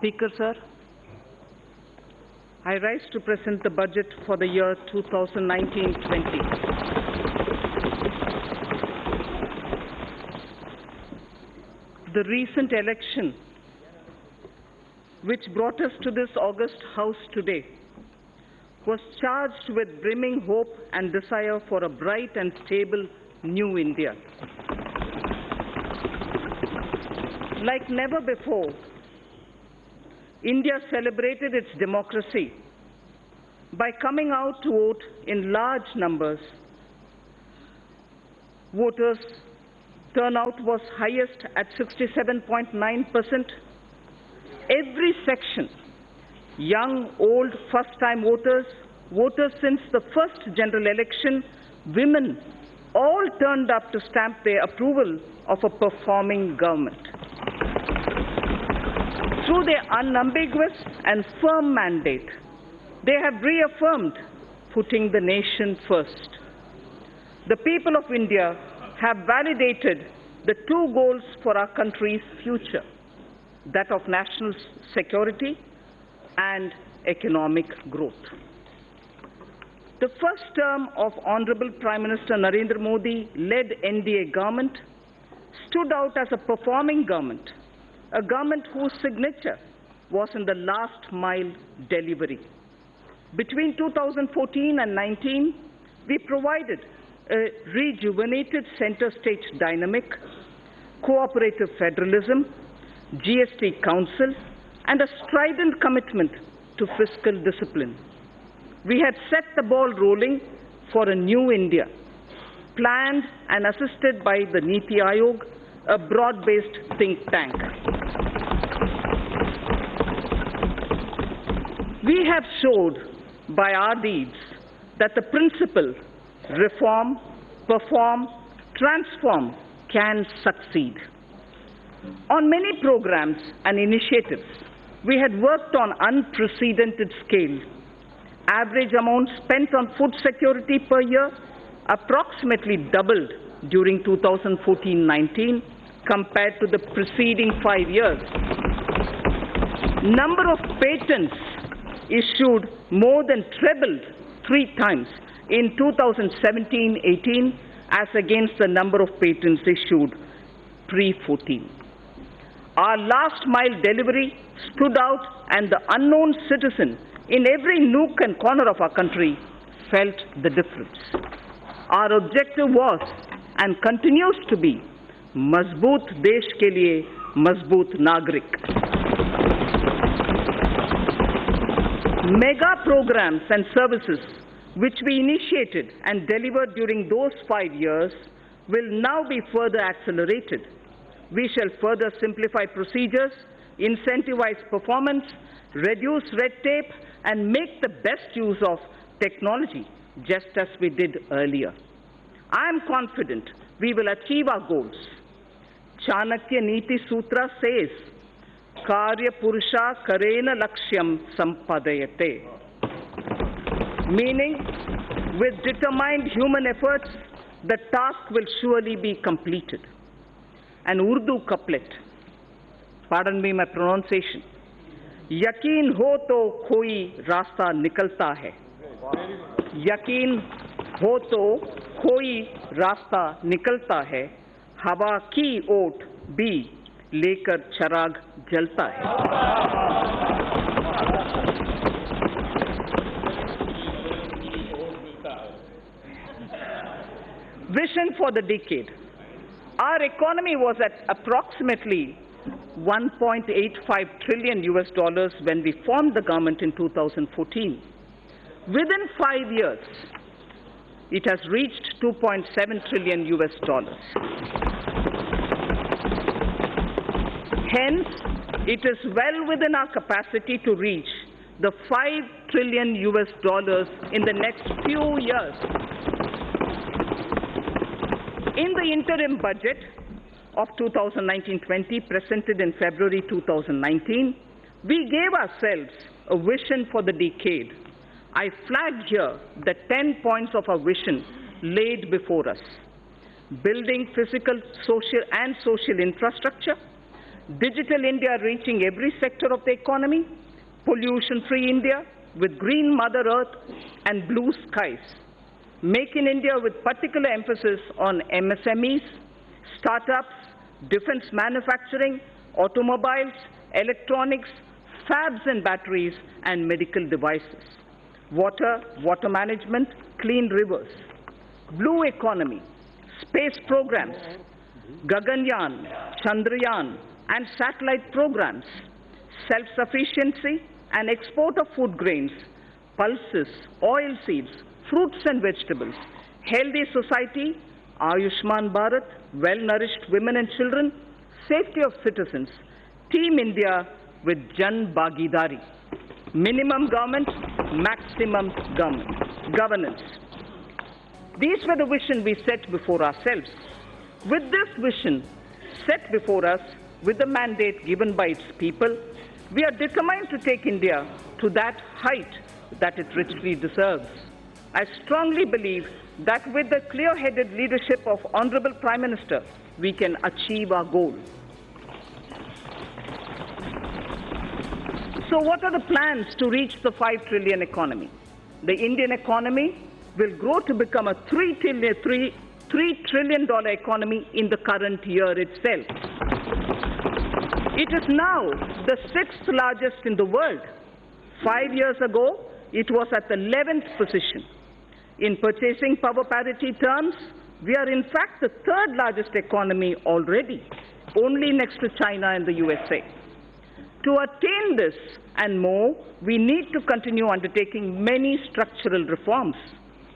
Speaker, sir, I rise to present the budget for the year 2019-20. The recent election, which brought us to this august house today, was charged with brimming hope and desire for a bright and stable new India. Like never before, India celebrated its democracy by coming out to vote in large numbers. Voters' turnout was highest at 67.9%. Every section, young, old, first-time voters, voters since the first general election, women, all turned up to stamp their approval of a performing government. Through their unambiguous and firm mandate, they have reaffirmed putting the nation first. The people of India have validated the two goals for our country's future, that of national security and economic growth. The first term of Honorable Prime Minister Narendra Modi-led NDA government stood out as a performing government, a government whose signature was in the last mile delivery. Between 2014 and 19, we provided a rejuvenated center-stage dynamic, cooperative federalism, GST Council, and a strident commitment to fiscal discipline. We had set the ball rolling for a new India, planned and assisted by the Niti Aayog, a broad-based think tank. We have showed by our deeds that the principle reform, perform, transform can succeed. On many programs and initiatives, we had worked on unprecedented scale. Average amount spent on food security per year approximately doubled during 2014-19 compared to the preceding 5 years. Number of patents issued more than trebled 3 times in 2017-18 as against the number of patents issued pre-14. Our last mile delivery stood out, and the unknown citizen in every nook and corner of our country felt the difference. Our objective was and continues to be Mazboot Desh ke liye Mazboot Nagrik. Mega programs and services which we initiated and delivered during those 5 years will now be further accelerated. We shall further simplify procedures, incentivize performance, reduce red tape, and make the best use of technology, just as we did earlier. I am confident we will achieve our goals. Chanakya Niti Sutra says, Karya Purusha Karena Lakshyam Sampadayate. Meaning, with determined human efforts, the task will surely be completed. An Urdu couplet, pardon me my pronunciation, Yakin ho to koi rasta nikalta hai. Yakin ho to koi rasta nikalta hai. Hawa ki oat bhi lekar charag jalta hai. Vision for the decade. Our economy was at approximately $1.85 trillion when we formed the government in 2014. Within 5 years, it has reached $2.7 trillion. Hence, it is well within our capacity to reach the $5 trillion in the next few years. In the interim budget of 2019-20 presented in February 2019, we gave ourselves a vision for the decade. I flagged here the 10 points of our vision laid before us. Building physical, social infrastructure, Digital India reaching every sector of the economy, pollution-free India with green Mother Earth and blue skies. Make in India with particular emphasis on MSMEs, startups, defense manufacturing, automobiles, electronics, fabs and batteries, and medical devices. Water, water management, clean rivers. Blue economy, space programs, Gaganyaan, Chandrayaan, and satellite programs. Self-sufficiency and export of food grains, pulses, oil seeds, fruits and vegetables. Healthy society, Ayushman Bharat, well-nourished women and children, safety of citizens. Team India with Jan Bhagidari. Minimum government, maximum governance. These were the vision we set before ourselves. With this vision set before us, with the mandate given by its people, we are determined to take India to that height that it richly deserves. I strongly believe that with the clear-headed leadership of Honorable Prime Minister, we can achieve our goal. So what are the plans to reach the 5 trillion economy? The Indian economy will grow to become a $3 trillion economy in the current year itself. It is now the 6th largest in the world. 5 years ago, it was at the 11th position. In purchasing power parity terms, we are in fact the 3rd largest economy already, only next to China and the USA. To attain this and more, we need to continue undertaking many structural reforms.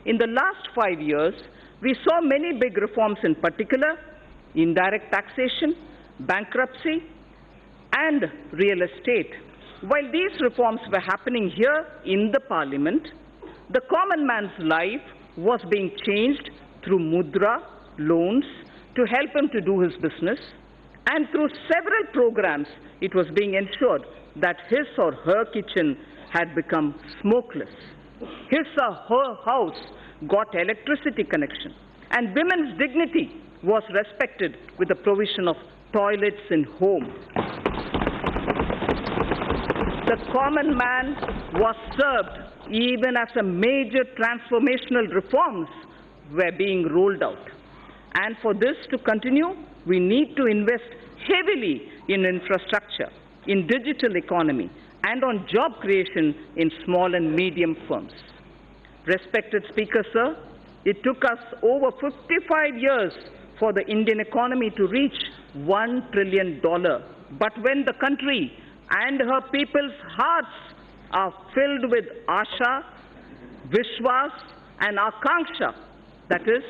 In the last 5 years, we saw many big reforms, in particular, indirect taxation, bankruptcy, and real estate. While these reforms were happening here in the Parliament, the common man's life was being changed through mudra, loans, to help him to do his business, and through several programs, it was being ensured that his or her kitchen had become smokeless. His or her house got electricity connection, and women's dignity was respected with the provision of toilets in home. The common man was served even as a major transformational reforms were being rolled out. And for this to continue, we need to invest heavily in infrastructure, in digital economy, and on job creation in small and medium firms. Respected Speaker, sir, it took us over 55 years for the Indian economy to reach $1 trillion. But when the country and her people's hearts are filled with Asha, Vishwas, and Akanksha, that is,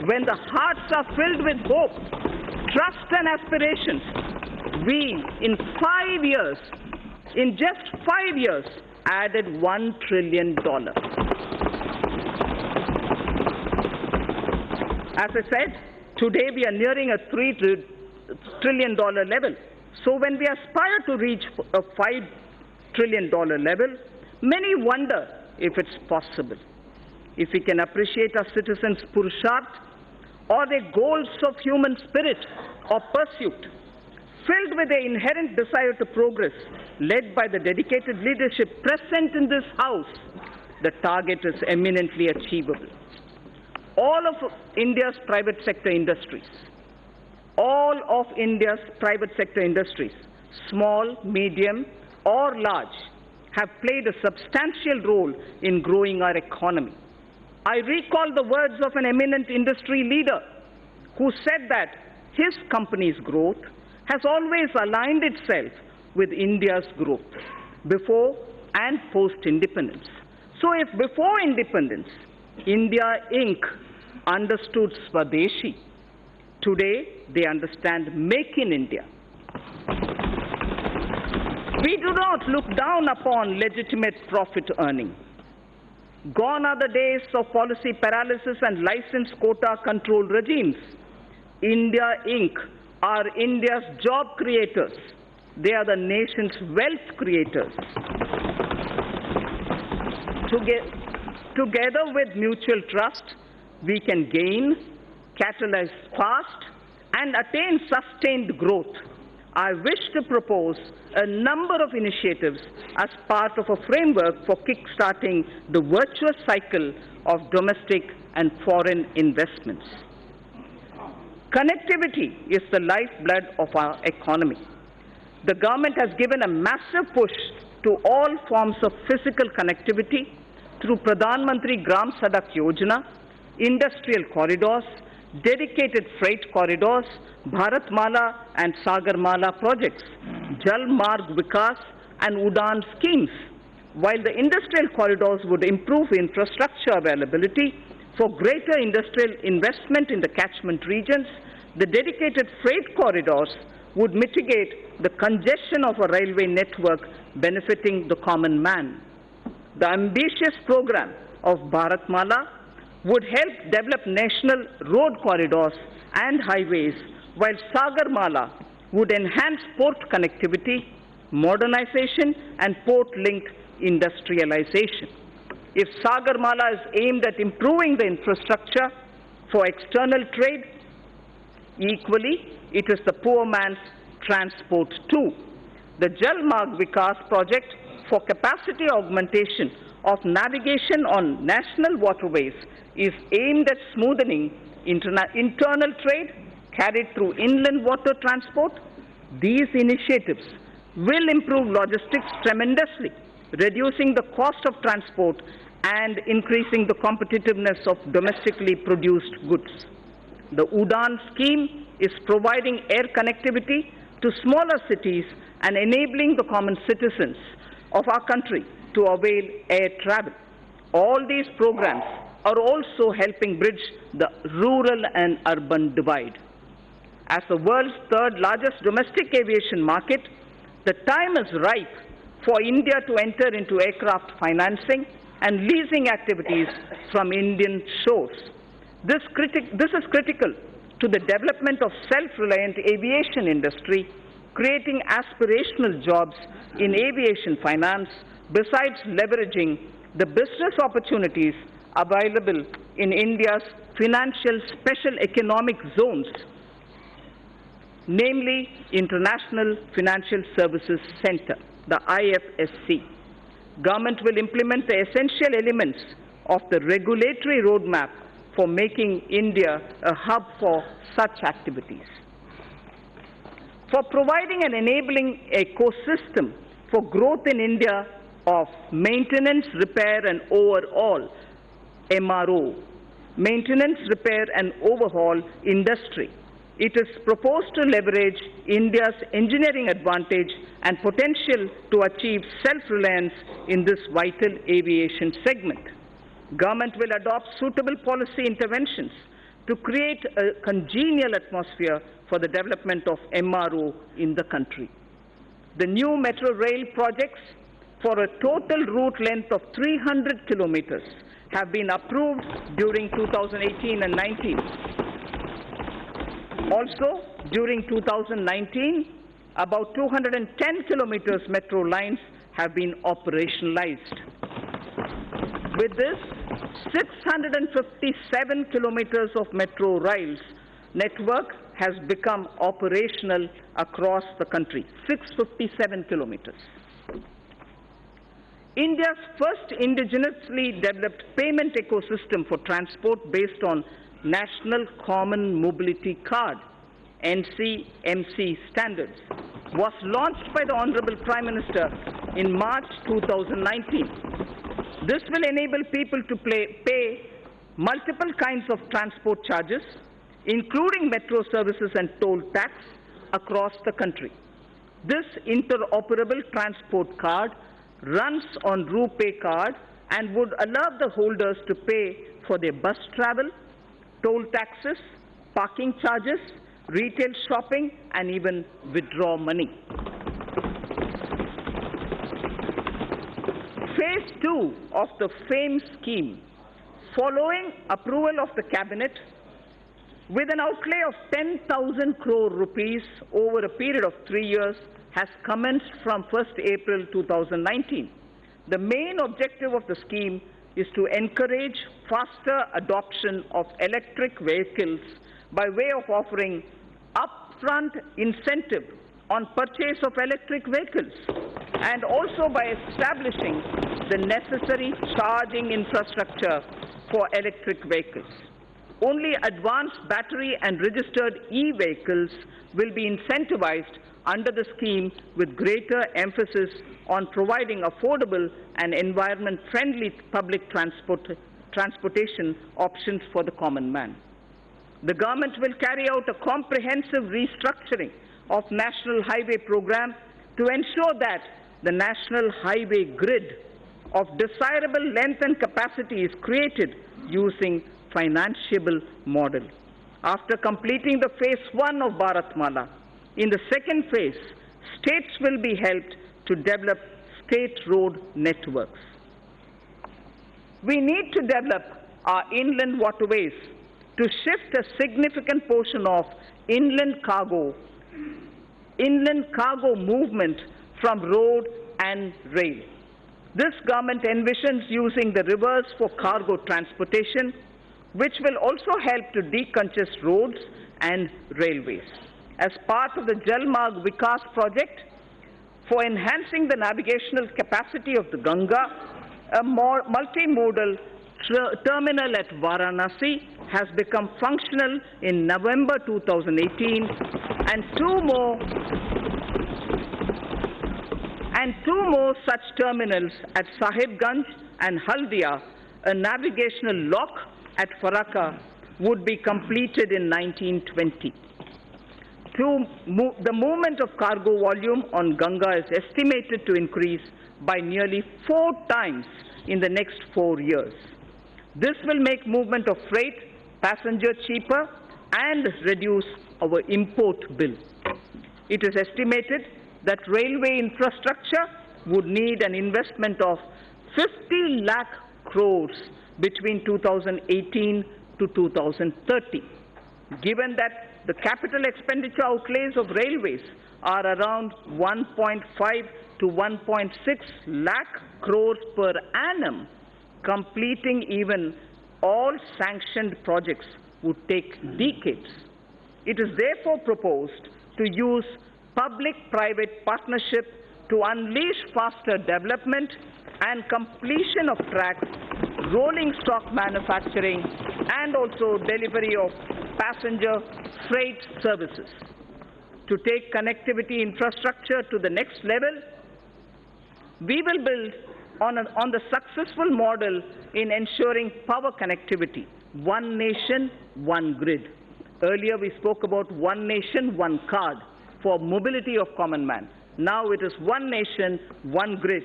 when the hearts are filled with hope, trust and aspirations, we, in just 5 years, added $1 trillion. As I said, today we are nearing a $3 trillion level. So when we aspire to reach a $5 trillion level, many wonder if it's possible. If we can appreciate our citizens' purusharth or their goals of human spirit or pursuit, filled with the inherent desire to progress, led by the dedicated leadership present in this House, the target is eminently achievable. All of India's private sector industries, small, medium, or large, have played a substantial role in growing our economy. I recall the words of an eminent industry leader who said that his company's growth has always aligned itself with India's growth, before and post-independence. So if before independence, India Inc. understood Swadeshi, today they understand Make in India. We do not look down upon legitimate profit earning. Gone are the days of policy paralysis and license quota control regimes. India Inc. are India's job creators. They are the nation's wealth creators. Together with mutual trust, we can gain, catalyze fast, and attain sustained growth. I wish to propose a number of initiatives as part of a framework for kick-starting the virtuous cycle of domestic and foreign investments. Connectivity is the lifeblood of our economy. The government has given a massive push to all forms of physical connectivity through Mantri Gram Sadak Yojana, industrial corridors, dedicated freight corridors, BharatMala and Sagarmala projects, Jal Marg Vikas and Udan schemes. While the industrial corridors would improve infrastructure availability for greater industrial investment in the catchment regions, the dedicated freight corridors would mitigate the congestion of a railway network benefiting the common man. The ambitious program of BharatMala would help develop national road corridors and highways, while Sagarmala would enhance port connectivity, modernization, and port-linked industrialization. If Sagarmala is aimed at improving the infrastructure for external trade, equally, it is the poor man's transport too. The Jal Marg Vikas project for capacity augmentation of navigation on national waterways is aimed at smoothing internal trade carried through inland water transport. These initiatives will improve logistics tremendously, reducing the cost of transport and increasing the competitiveness of domestically produced goods. The Udan scheme is providing air connectivity to smaller cities and enabling the common citizens of our country to avail air travel. All these programs are also helping bridge the rural and urban divide. As the world's third largest domestic aviation market, the time is ripe for India to enter into aircraft financing and leasing activities from Indian shores. This is critical to the development of self-reliant aviation industry, creating aspirational jobs in aviation finance, besides leveraging the business opportunities available in India's financial special economic zones, namely International Financial Services Center, the IFSC. Government will implement the essential elements of the regulatory roadmap for making India a hub for such activities. For providing an enabling ecosystem for growth in India of maintenance, repair and overhaul, MRO, maintenance, repair and overhaul industry, it is proposed to leverage India's engineering advantage and potential to achieve self-reliance in this vital aviation segment. Government will adopt suitable policy interventions to create a congenial atmosphere for the development of MRO in the country. The new metro rail projects for a total route length of 300 kilometers have been approved during 2018 and 19. Also, during 2019, about 210 kilometers metro lines have been operationalized. With this, 657 kilometers of metro rails network has become operational across the country, 657 kilometers. India's first indigenously developed payment ecosystem for transport based on National Common Mobility Card, NCMC standards, was launched by the Honorable Prime Minister in March 2019. This will enable people to pay multiple kinds of transport charges, including metro services and toll tax, across the country. This interoperable transport card runs on RuPay card and would allow the holders to pay for their bus travel, toll taxes, parking charges, retail shopping, and even withdraw money. Phase 2 of the FAME scheme, following approval of the Cabinet, with an outlay of 10,000 crore rupees over a period of 3 years, has commenced from 1st April 2019. The main objective of the scheme is to encourage faster adoption of electric vehicles by way of offering upfront incentive on purchase of electric vehicles and also by establishing the necessary charging infrastructure for electric vehicles. Only advanced battery and registered e-vehicles will be incentivized under the scheme, with greater emphasis on providing affordable and environment-friendly public transportation options for the common man. The government will carry out a comprehensive restructuring of National Highway Program to ensure that the National Highway Grid of desirable length and capacity is created using financeable model. After completing the phase 1 of BharatMala, in the second phase, states will be helped to develop state road networks. We need to develop our inland waterways to shift a significant portion of inland cargo movement from road and rail. This government envisions using the rivers for cargo transportation, which will also help to decongest roads and railways. As part of the Jal Marg Vikas project for enhancing the navigational capacity of the Ganga, a multimodal terminal at Varanasi has become functional in November 2018, and two more such terminals at Sahibganj and Haldia, a navigational lock at Farakka, would be completed in 1920. The movement of cargo volume on Ganga is estimated to increase by nearly 4 times in the next 4 years. This will make movement of freight passenger cheaper and reduce our import bill. It is estimated that railway infrastructure would need an investment of 50 lakh crores between 2018 to 2030. Given that the capital expenditure outlays of railways are around 1.5 to 1.6 lakh crores per annum, completing even all sanctioned projects would take decades. It is therefore proposed to use public-private partnership to unleash faster development and completion of tracks, rolling stock manufacturing, and also delivery of passenger freight services. To take connectivity infrastructure to the next level, we will build on the successful model in ensuring power connectivity, one nation, one grid. Earlier we spoke about one nation, one card for mobility of common man. Now it is one nation, one grid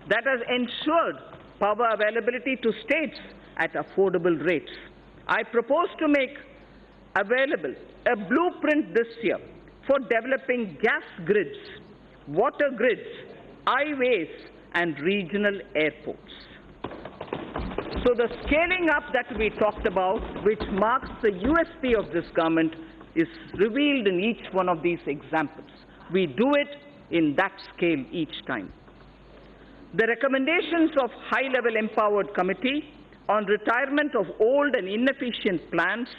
that has ensured power availability to states at affordable rates. I propose to make available a blueprint this year for developing gas grids, water grids, highways, and regional airports. So the scaling up that we talked about, which marks the USP of this government, is revealed in each one of these examples. We do it in that scale each time. The recommendations of high-level empowered committee on retirement of old and inefficient plants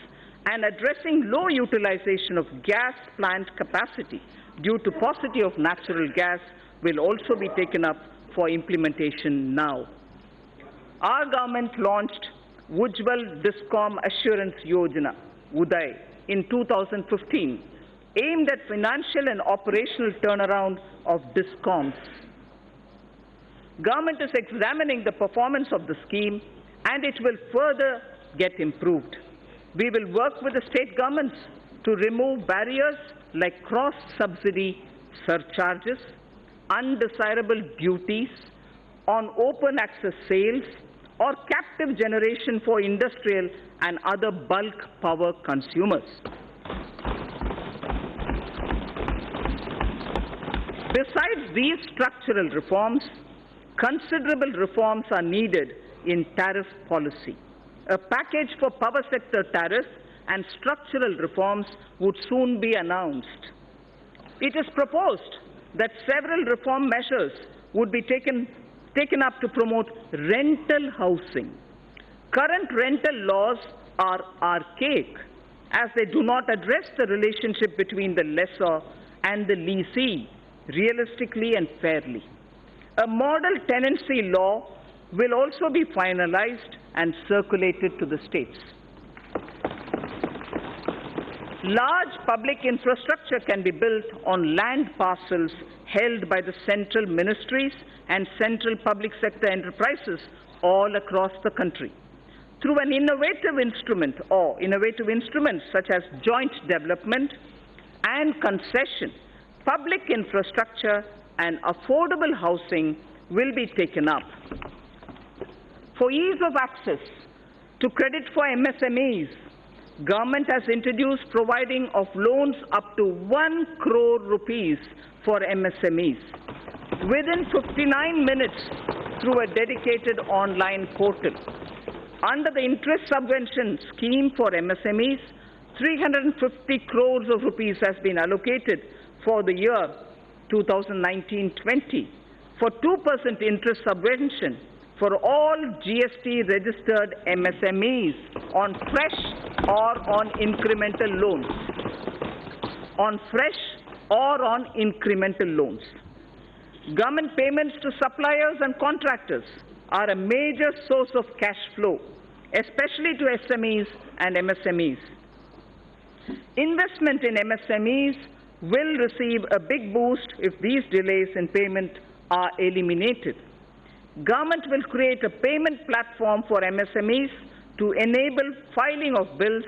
and addressing low utilization of gas plant capacity due to paucity of natural gas will also be taken up for implementation now. Our government launched Ujjwal Discom Assurance Yojana, UDAY, in 2015, aimed at financial and operational turnaround of discoms. Government is examining the performance of the scheme, and it will further get improved. We will work with the state governments to remove barriers like cross-subsidy surcharges, undesirable duties on open access sales, or captive generation for industrial and other bulk power consumers. Besides these structural reforms, considerable reforms are needed in tariff policy. A package for power sector tariff and structural reforms would soon be announced. It is proposed that several reform measures would be taken up to promote rental housing. Current rental laws are archaic, as they do not address the relationship between the lessor and the leasee realistically and fairly. A model tenancy law will also be finalized and circulated to the states. Large public infrastructure can be built on land parcels held by the central ministries and central public sector enterprises all across the country. Through an innovative instrument or innovative instruments such as joint development and concession, public infrastructure and affordable housing will be taken up. For ease of access to credit for MSMEs, Government has introduced providing of loans up to 1 crore rupees for MSMEs within 59 minutes through a dedicated online portal. Under the interest subvention scheme for MSMEs, 350 crores of rupees has been allocated for the year 2019-20 for 2% interest subvention for all GST registered MSMEs on fresh or on incremental loans. On fresh or on incremental loans. Government payments to suppliers and contractors are a major source of cash flow, especially to SMEs and MSMEs. Investment in MSMEs will receive a big boost if these delays in payment are eliminated. Government will create a payment platform for MSMEs to enable filing of bills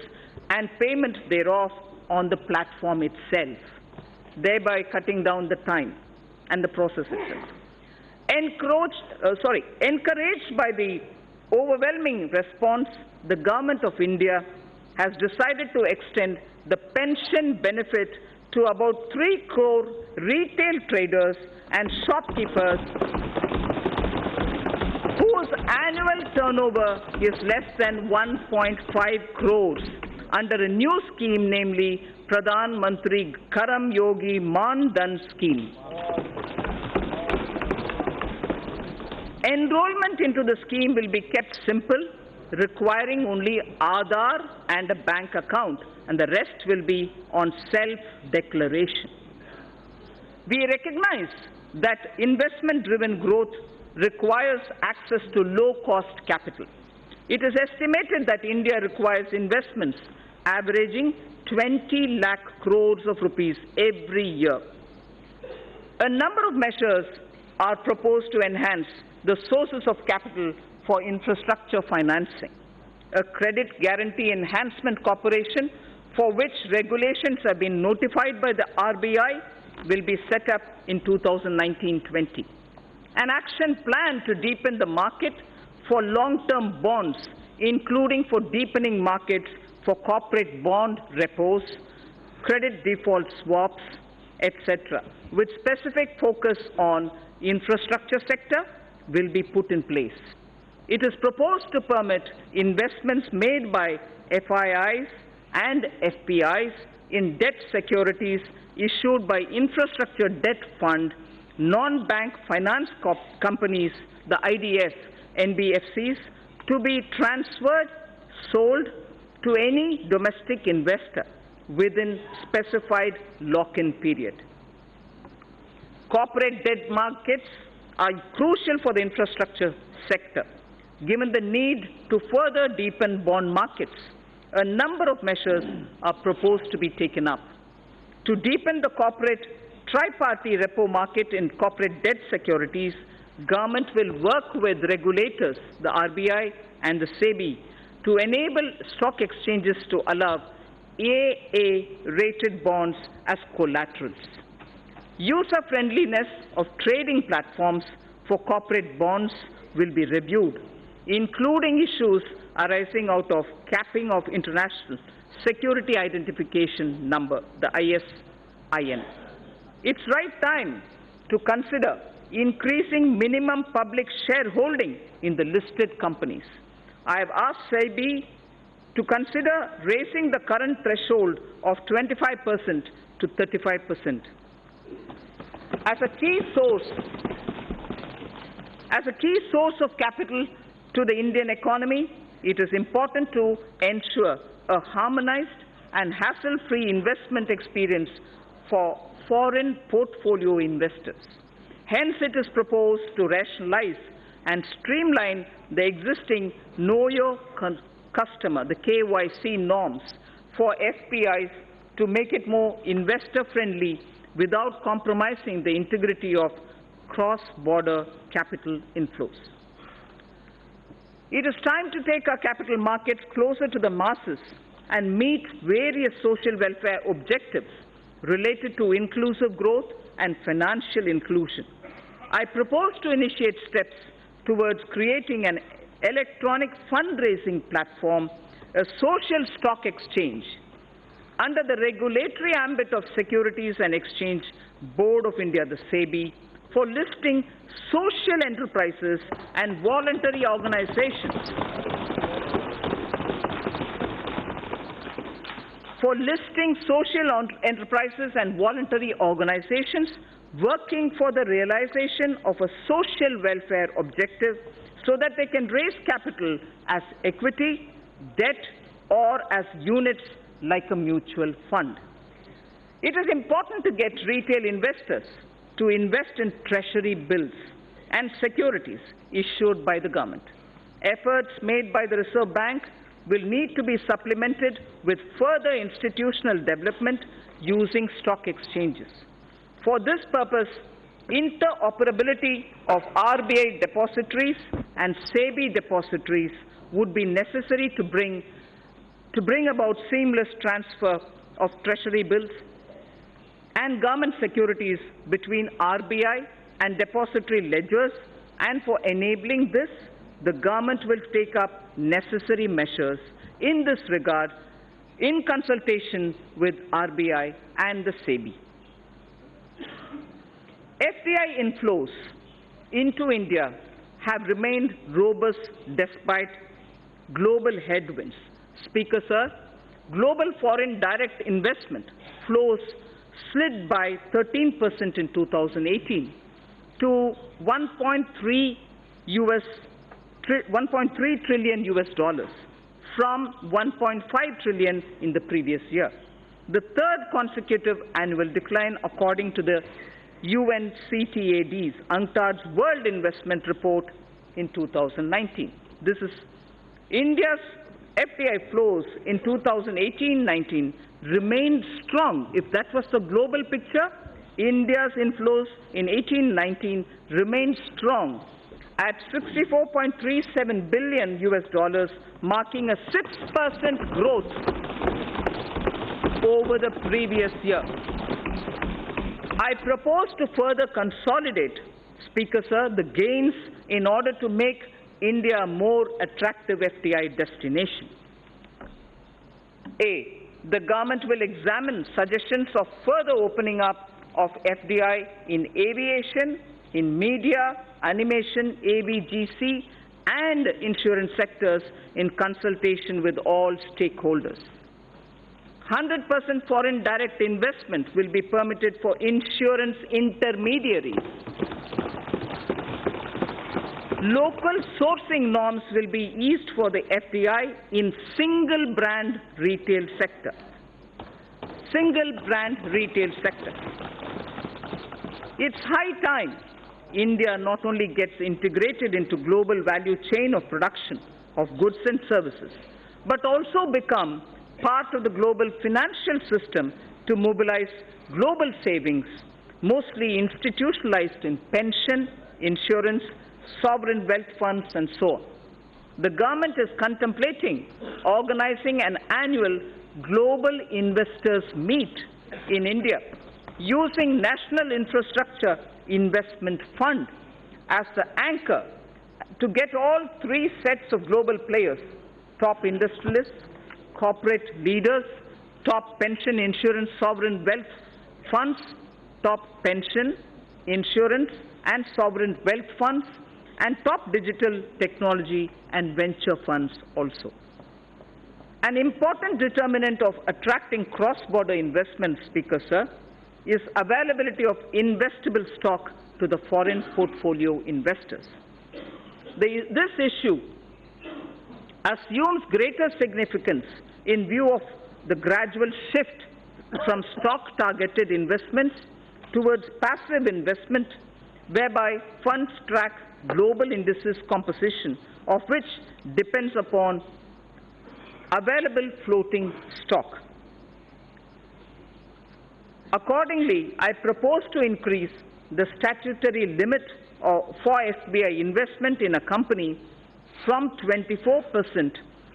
and payment thereof on the platform itself, thereby cutting down the time and the process itself. Encouraged by the overwhelming response, the Government of India has decided to extend the pension benefit to about 3 crore retail traders and shopkeepers whose annual turnover is less than 1.5 crores under a new scheme, namely Pardhan, Mantri, Karam, Yogi, Maan, Dhan scheme. Enrollment into the scheme will be kept simple, requiring only Aadhaar and a bank account, and the rest will be on self-declaration. We recognize that investment-driven growth requires access to low-cost capital. It is estimated that India requires investments averaging 20 lakh crores of rupees every year. A number of measures are proposed to enhance the sources of capital for infrastructure financing. A credit guarantee enhancement corporation for which regulations have been notified by the RBI will be set up in 2019-20. An action plan to deepen the market for long-term bonds, including for deepening markets for corporate bond repos, credit default swaps, etc., with specific focus on infrastructure sector, will be put in place. It is proposed to permit investments made by FIIs and FPIs in debt securities issued by Infrastructure Debt Fund, non-bank finance companies, the IDF, NBFCs, to be transferred, sold to any domestic investor within specified lock-in period. Corporate debt markets are crucial for the infrastructure sector, given the need to further deepen bond markets. A number of measures are proposed to be taken up. To deepen the corporate tripartite repo market in corporate debt securities, government will work with regulators, the RBI and the SEBI, to enable stock exchanges to allow AA-rated bonds as collaterals. User-friendliness of trading platforms for corporate bonds will be reviewed, including issues arising out of capping of International Security Identification Number, the ISIN. It's right time to consider increasing minimum public shareholding in the listed companies. I have asked SEBI to consider raising the current threshold of 25% to 35%. As a key source of capital to the Indian economy, it is important to ensure a harmonized and hassle-free investment experience for foreign portfolio investors. Hence, it is proposed to rationalize and streamline the existing Know Your Customer, the KYC norms for FPIs to make it more investor-friendly without compromising the integrity of cross-border capital inflows. It is time to take our capital markets closer to the masses and meet various social welfare objectives related to inclusive growth and financial inclusion. I propose to initiate steps towards creating an electronic fundraising platform, a social stock exchange, under the regulatory ambit of Securities and Exchange Board of India, the SEBI, for listing social enterprises and voluntary organizations. For listing social enterprises and voluntary organizations working for the realization of a social welfare objective so that they can raise capital as equity, debt, or as units like a mutual fund. It is important to get retail investors to invest in treasury bills and securities issued by the government. Efforts made by the Reserve Bank will need to be supplemented with further institutional development using stock exchanges. For this purpose, interoperability of RBI depositories and SEBI depositories would be necessary to bring about seamless transfer of treasury bills and government securities between RBI and depository ledgers, and for enabling this, the government will take up necessary measures in this regard in consultation with RBI and the SEBI. FDI inflows into India have remained robust despite global headwinds. Speaker, sir, global foreign direct investment flows slid by 13% in 2018 to 1.3 trillion US dollars from 1.5 trillion in the previous year. The third consecutive annual decline according to the UNCTAD's UNCTAD's World Investment Report in 2019. This is India's FDI flows in 2018-19 remained strong. If that was the global picture, India's inflows in 18-19 remained strong at 64.37 billion US dollars, marking a 6% growth over the previous year. I propose to further consolidate, Speaker, sir, the gains in order to make India a more attractive FDI destination. A, the government will examine suggestions of further opening up of FDI in aviation, in media, animation, ABGC, and insurance sectors in consultation with all stakeholders. 100% foreign direct investment will be permitted for insurance intermediaries. Local sourcing norms will be eased for the FDI in single brand retail sector. Single brand retail sector. It's high time India not only gets integrated into global value chain of production of goods and services, but also become part of the global financial system to mobilize global savings, mostly institutionalized in pension, insurance, sovereign wealth funds, and so on. The government is contemplating organizing an annual global investors meet in India using National Infrastructure Investment Fund as the anchor to get all three sets of global players, top industrialists, corporate leaders, top pension, insurance, sovereign wealth funds, top pension, insurance, and sovereign wealth funds, and top digital technology and venture funds also. An important determinant of attracting cross-border investment, Speaker, sir, is availability of investable stock to the foreign portfolio investors. This issue assumes greater significance in view of the gradual shift from stock-targeted investments towards passive investment, whereby funds track global indices composition, of which depends upon available floating stock. Accordingly, I propose to increase the statutory limit for FBI investment in a company from 24%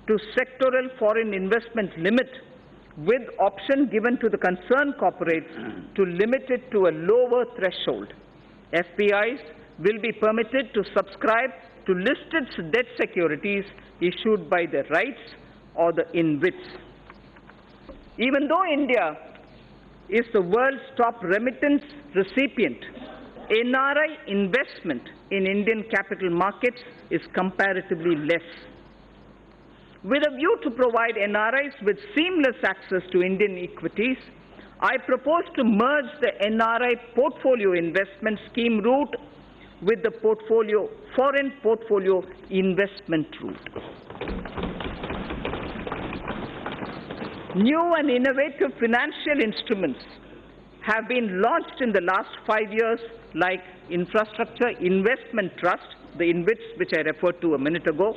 to sectoral foreign investment limit, with option given to the concerned corporates to limit it to a lower threshold. FPIs will be permitted to subscribe to listed debt securities issued by the REITs or the InvITs. Even though India is the world's top remittance recipient, NRI investment in Indian capital markets is comparatively less. With a view to provide NRIs with seamless access to Indian equities, I propose to merge the NRI portfolio investment scheme route with the foreign portfolio investment route. New and innovative financial instruments have been launched in the last 5 years, like Infrastructure Investment Trust, the InvITs which I referred to a minute ago,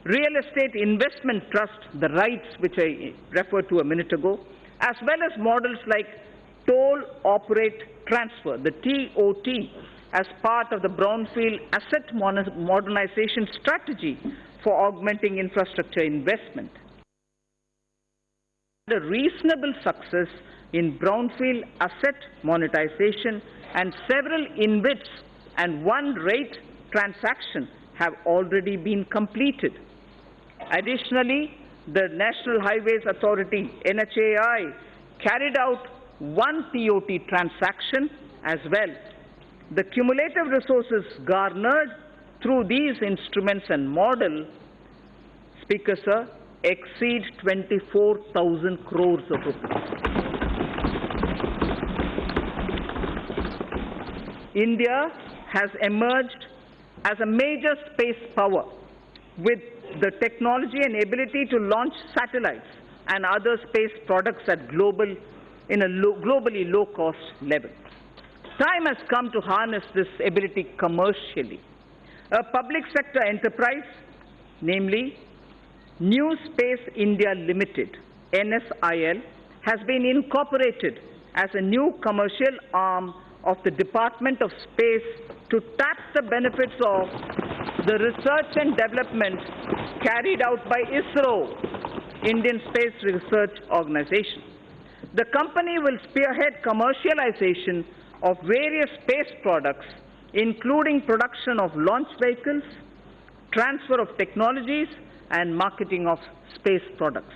Real Estate Investment Trust, the REITs which I referred to a minute ago, as well as models like Toll Operate Transfer, the TOT, as part of the Brownfield Asset Modernization Strategy for augmenting infrastructure investment. A reasonable success in brownfield asset monetization, and several InvITs and one rate transaction have already been completed. Additionally, the National Highways Authority, NHAI, carried out one TOT transaction as well. The cumulative resources garnered through these instruments and model, Speaker Sir, exceed 24,000 crores of rupees. India has emerged as a major space power with the technology and ability to launch satellites and other space products at globally low-cost level. Time has come to harness this ability commercially. A public sector enterprise, namely New Space India Limited, NSIL, has been incorporated as a new commercial arm of the Department of Space to tap the benefits of the research and development carried out by ISRO, Indian Space Research Organization. The company will spearhead commercialization of various space products, including production of launch vehicles, transfer of technologies, and marketing of space products.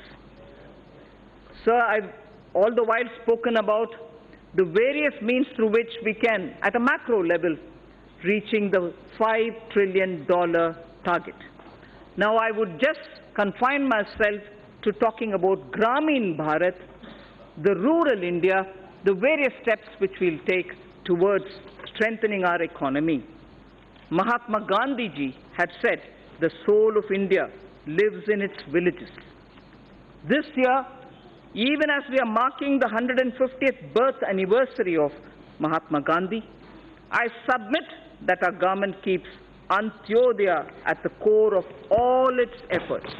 Sir, I've all the while spoken about the various means through which we can, at a macro level, reaching the $5 trillion target. Now, I would just confine myself to talking about Gramin Bharat, the rural India, the various steps which we'll take towards strengthening our economy. Mahatma Gandhi ji had said, the soul of India lives in its villages. This year, even as we are marking the 150th birth anniversary of Mahatma Gandhi, I submit that our government keeps Antyodaya at the core of all its efforts.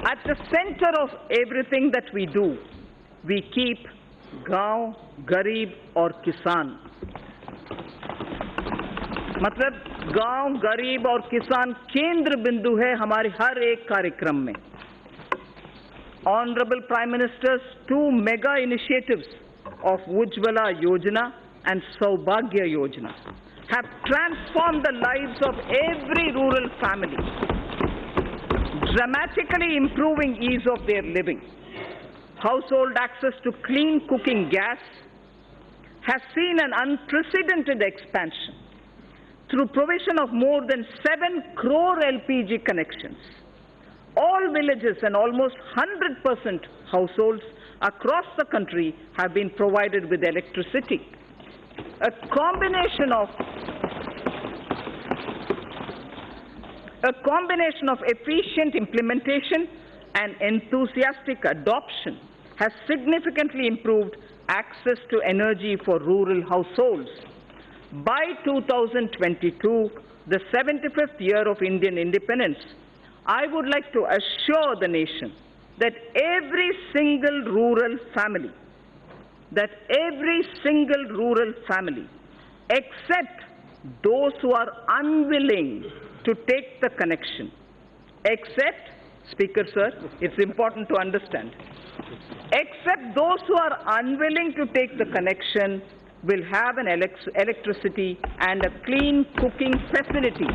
At the center of everything that we do, we keep Gaon, Garib और Kisan. मतलब गांव, गरीब और किसान केंद्र बिंदु है हमारे हर एक कार्यक्रम में. Honorable Prime Minister's two mega initiatives of Ujjwala Yojana and Saubhagya Yojana have transformed the lives of every rural family, dramatically improving ease of their living. Household access to clean cooking gas has seen an unprecedented expansion through provision of more than 7 crore LPG connections. All villages and almost 100% households across the country have been provided with electricity. A combination of efficient implementation and enthusiastic adoption has significantly improved access to energy for rural households. By 2022, the 75th year of Indian independence, I would like to assure the nation that every single rural family, except those who are unwilling to take the connection, except, Speaker Sir, it's important to understand, except those who are unwilling to take the connection will have an electricity and a clean cooking facility.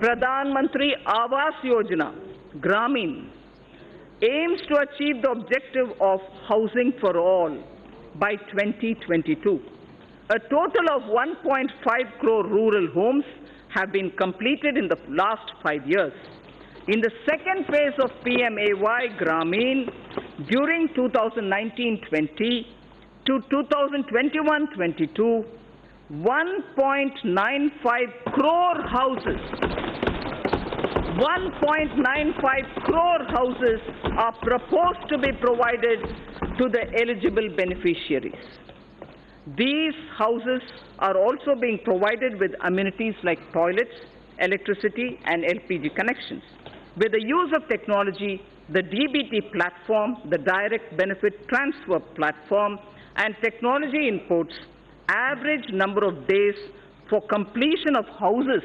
Pradhan Mantri Awas Yojana, Gramin, aims to achieve the objective of housing for all by 2022. A total of 1.5 crore rural homes have been completed in the last 5 years. In the second phase of PMAY Gramin, during 2019-20 to 2021-22, 1.95 crore houses, 1.95 crore houses are proposed to be provided to the eligible beneficiaries. These houses are also being provided with amenities like toilets, electricity, and LPG connections. With the use of technology, the DBT platform, the Direct Benefit Transfer platform, and technology inputs, average number of days for completion of houses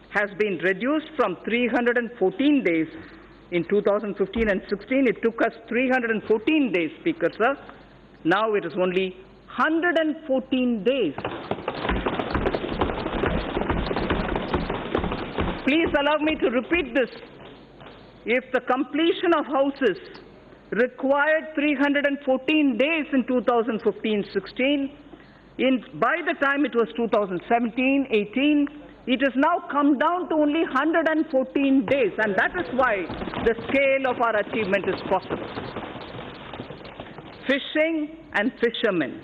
has been reduced from 314 days in 2015 and 16. It took us 314 days, Speaker Sir. Now it is only 114 days. Please allow me to repeat this. If the completion of houses required 314 days in 2015-16, by the time it was 2017-18, it has now come down to only 114 days, and that is why the scale of our achievement is possible. Fishing and fishermen.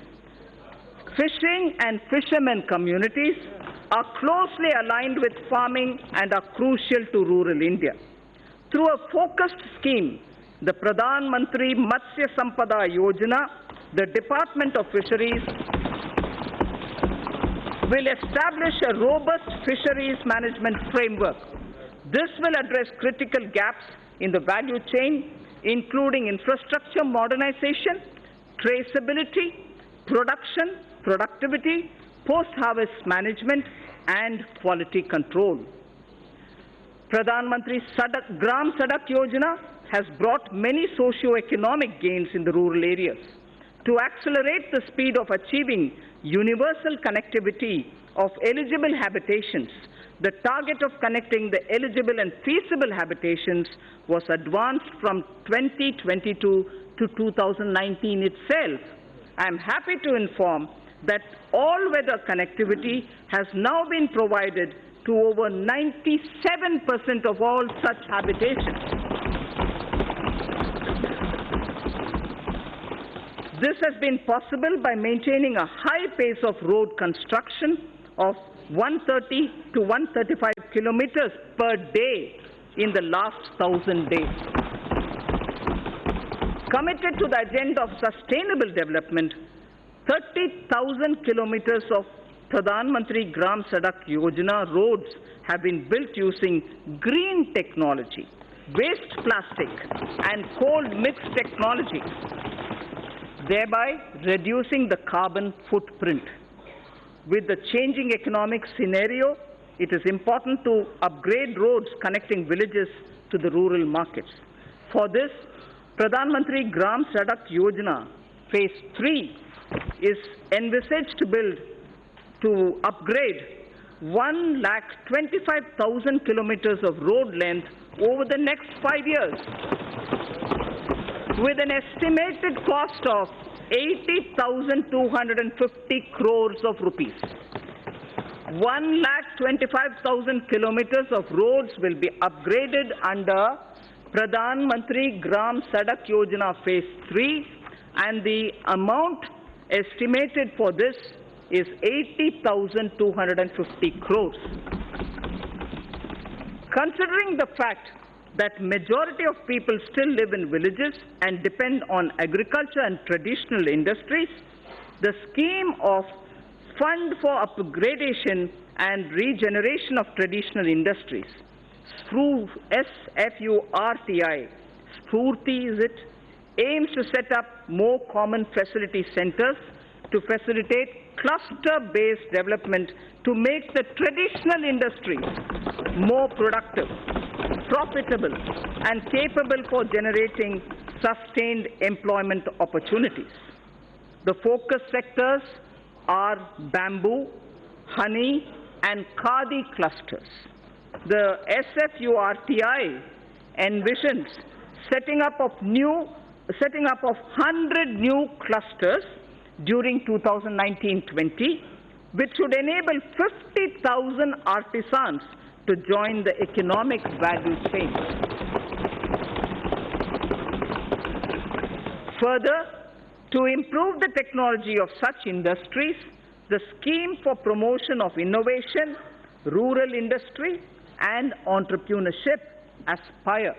Fishing and fishermen communities are closely aligned with farming and are crucial to rural India. Through a focused scheme, the Pradhan Mantri Matsya Sampada Yojana, the Department of Fisheries will establish a robust fisheries management framework. This will address critical gaps in the value chain, including infrastructure modernization, traceability, production, productivity, post-harvest management, and quality control. Pradhan Mantri Gram Sadak Yojana has brought many socio-economic gains in the rural areas. To accelerate the speed of achieving universal connectivity of eligible habitations, the target of connecting the eligible and feasible habitations was advanced from 2022 to 2019 itself. I am happy to inform that all-weather connectivity has now been provided to over 97% of all such habitations. This has been possible by maintaining a high pace of road construction of 130 to 135 kilometers per day in the last 1,000 days. Committed to the agenda of sustainable development, 30,000 kilometers of Pradhan Mantri Gram Sadak Yojana roads have been built using green technology, waste plastic, and cold mixed technology, thereby reducing the carbon footprint. With the changing economic scenario, it is important to upgrade roads connecting villages to the rural markets. For this, Pradhan Mantri Gram Sadak Yojana Phase 3 is envisaged to upgrade 1,25,000 kilometers of road length over the next 5 years, with an estimated cost of 80,250 crores of rupees. 1,25,000 kilometers of roads will be upgraded under Pradhan Mantri Gram Sadak Yojana Phase 3, and the amount estimated for this is 80,250 crores. Considering the fact that majority of people still live in villages and depend on agriculture and traditional industries, the scheme of Fund for Upgradation and Regeneration of Traditional Industries, SFURTI, Spurti is it, aims to set up more common facility centers to facilitate cluster-based development to make the traditional industries more productive, profitable, and capable for generating sustained employment opportunities. The focus sectors are bamboo, honey, and khadi clusters. The SFURTI envisions setting up of 100 new clusters during 2019-20, which should enable 50,000 artisans to join the economic value chain. Further, to improve the technology of such industries, the Scheme for Promotion of Innovation, Rural Industry and Entrepreneurship, ASPIRE,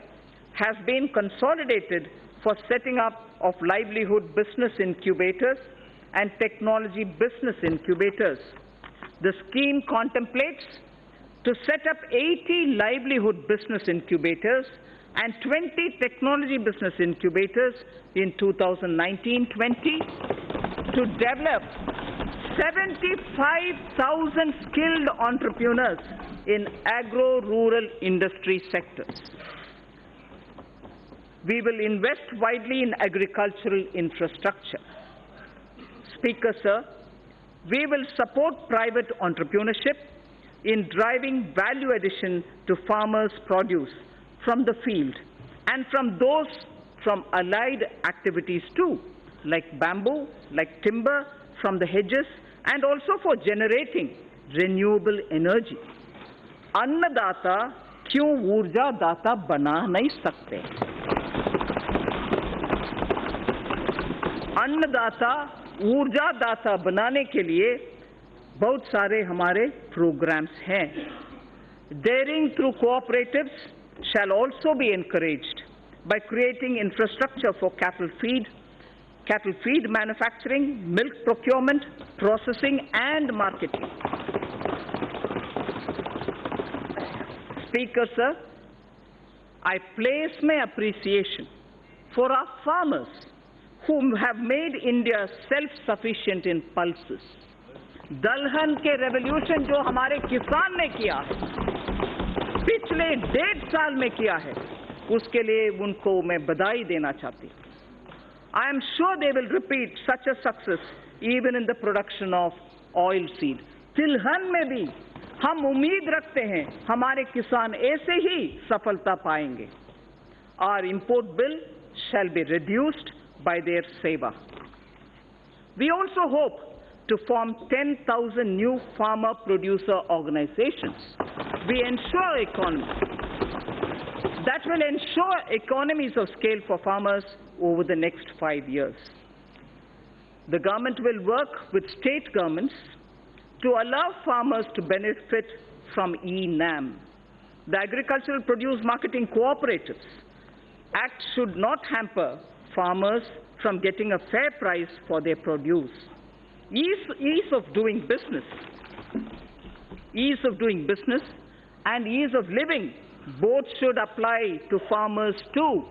has been consolidated for setting up of livelihood business incubators and technology business incubators. The scheme contemplates to set up 80 livelihood business incubators and 20 technology business incubators in 2019-20 to develop 75,000 skilled entrepreneurs in agro-rural industry sectors. We will invest widely in agricultural infrastructure. Speaker, sir, we will support private entrepreneurship in driving value addition to farmers' produce from the field and from those from allied activities too, like bamboo, like timber from the hedges, and also for generating renewable energy. अन्नदाता क्यों ऊर्जा दाता बना नहीं सकते? अन्नदाता ऊर्जा दाता बनाने के लिए बहुत सारे हमारे प्रोग्राम्स हैं. Daring through cooperatives shall also be encouraged by creating infrastructure for cattle feed manufacturing, milk procurement, processing and marketing. Speaker, sir, I place my appreciation for our farmers who have made India self-sufficient in pulses. दलहन के revolution जो हमारे किसान ने किया है, पिछले 1.5 साल में किया है, उसके लिए उनको मैं बधाई देना चाहती हूँ. I am sure they will repeat such a success even in the production of oil seed. तिलहन में भी हम उम्मीद रखते हैं हमारे किसान ऐसे ही सफलता पाएंगे. Our import bill shall be reduced by their seva. We also hope to form 10,000 new farmer producer organizations. We ensure economy. That will ensure economies of scale for farmers over the next 5 years. The government will work with state governments to allow farmers to benefit from e-NAM. The Agricultural Produce Marketing Cooperatives Act should not hamper farmers from getting a fair price for their produce. Ease of doing business and ease of living both should apply to farmers too.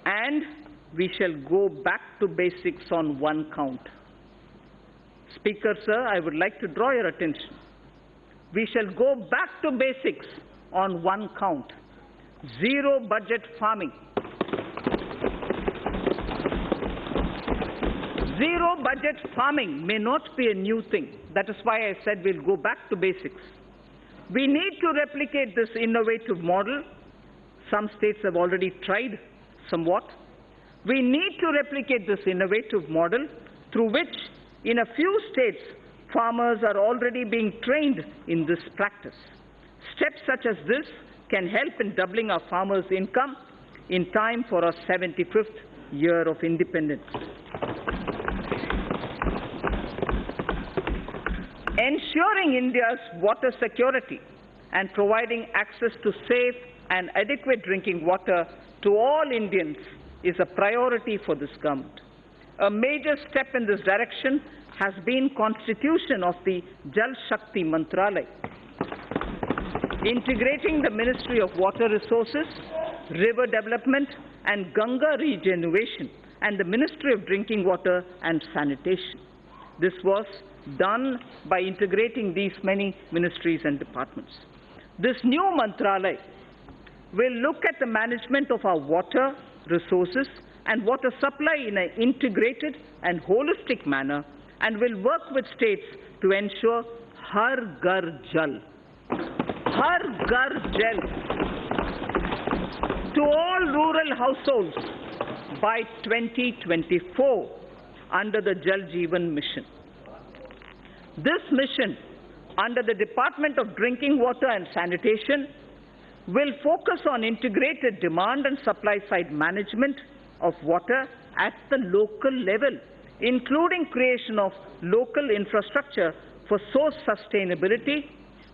And we shall go back to basics on one count. Speaker, sir, I would like to draw your attention. We shall go back to basics on one count. Zero budget farming. Zero budget farming may not be a new thing. That is why I said we'll go back to basics. We need to replicate this innovative model. Some states have already tried somewhat. We need to replicate this innovative model through which, in a few states, farmers are already being trained in this practice. Steps such as this can help in doubling our farmers' income in time for our 75th year of independence. Ensuring India's water security and providing access to safe and adequate drinking water to all Indians is a priority for this government. A major step in this direction has been constitution of the Jal Shakti Mantralaya, integrating the Ministry of Water Resources, River Development and Ganga Regeneration and the Ministry of Drinking Water and Sanitation. This was done by integrating these many ministries and departments. This new Mantralaya will look at the management of our water resources and water supply in an integrated and holistic manner and will work with states to ensure Har Ghar Jal. Har Ghar Jal to all rural households by 2024 under the Jal Jeevan Mission. This mission under the Department of Drinking Water and Sanitation will focus on integrated demand and supply side management of water at the local level, including creation of local infrastructure for source sustainability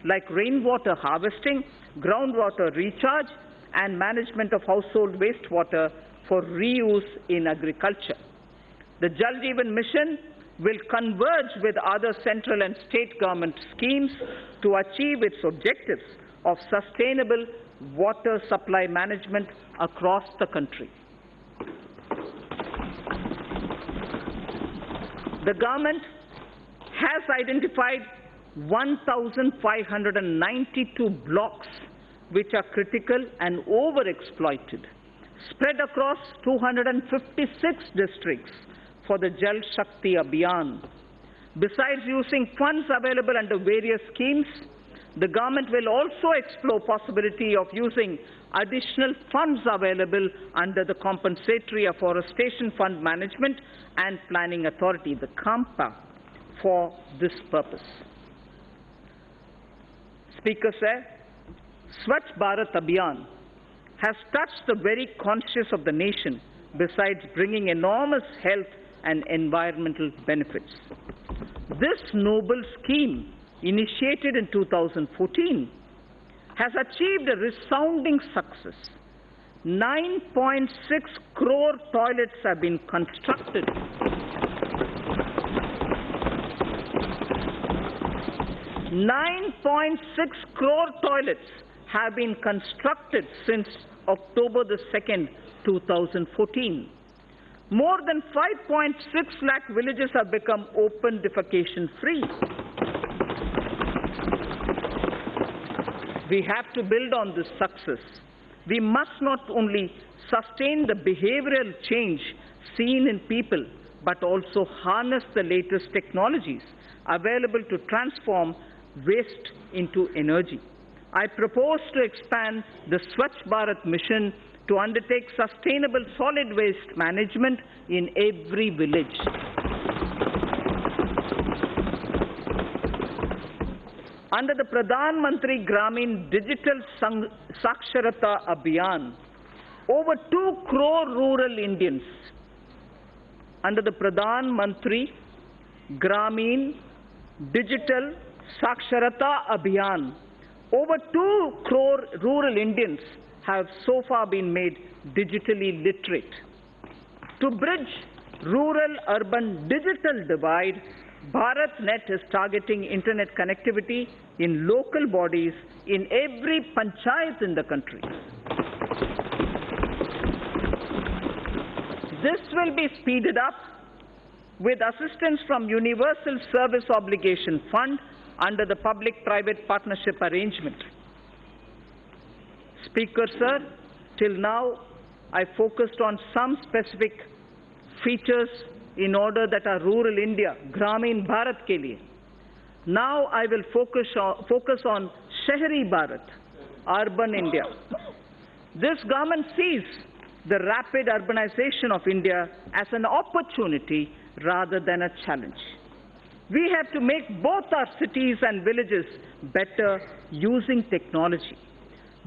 like rainwater harvesting, groundwater recharge and management of household wastewater for reuse in agriculture. The Jal Jeevan Mission will converge with other central and state government schemes to achieve its objectives of sustainable water supply management across the country. The government has identified 1,592 blocks which are critical and overexploited, spread across 256 districts for the Jal Shakti Abhiyan. Besides using funds available under various schemes, the government will also explore possibility of using additional funds available under the Compensatory Afforestation Fund Management and Planning Authority, the CAMPA, for this purpose. Speaker sir, Swachh Bharat Abhiyan has touched the very conscience of the nation besides bringing enormous health and environmental benefits. This noble scheme, initiated in 2014, has achieved a resounding success. 9.6 crore toilets have been constructed. 9.6 crore toilets have been constructed since October the 2nd, 2014. More than 5.6 lakh villages have become open defecation free. We have to build on this success. We must not only sustain the behavioral change seen in people, but also harness the latest technologies available to transform waste into energy. I propose to expand the Swachh Bharat mission to undertake sustainable solid waste management in every village. Under the Pradhan Mantri Gramin Digital Saksharata Abhiyan, over 2 crore rural Indians, under the Pradhan Mantri Gramin Digital Saksharata Abhiyan, over 2 crore rural Indians have so far been made digitally literate. To bridge rural-urban digital divide, BharatNet is targeting internet connectivity in local bodies in every panchayat in the country. This will be speeded up with assistance from Universal Service Obligation Fund under the Public-Private Partnership Arrangement. Speaker sir, till now I focused on some specific features in order that our rural India, Gramin Bharat ke liye. Now I will focus on Shahri Bharat, urban India. This government sees the rapid urbanization of India as an opportunity rather than a challenge. We have to make both our cities and villages better using technology.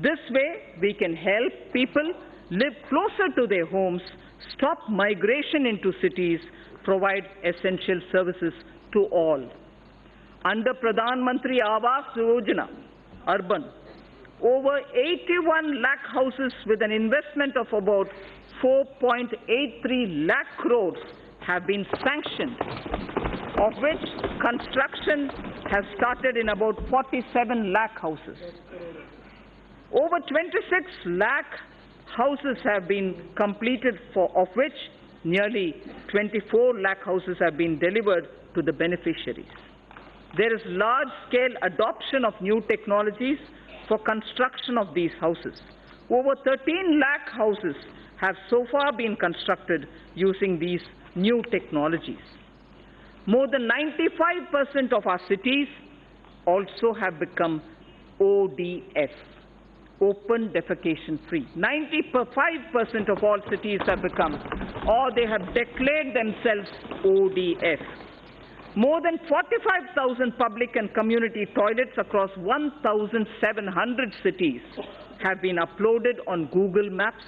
This way, we can help people live closer to their homes, stop migration into cities, provide essential services to all. Under Mantri Yojana, urban, over 81 lakh houses with an investment of about 4.83 lakh crores have been sanctioned, of which construction has started in about 47 lakh houses. Over 26 lakh houses have been completed, of which nearly 24 lakh houses have been delivered to the beneficiaries. There is large-scale adoption of new technologies for construction of these houses. Over 13 lakh houses have so far been constructed using these new technologies. More than 95% of our cities also have become ODS, open defecation free. 95% of all cities have become, or they have declared themselves ODS. More than 45,000 public and community toilets across 1,700 cities have been uploaded on Google Maps,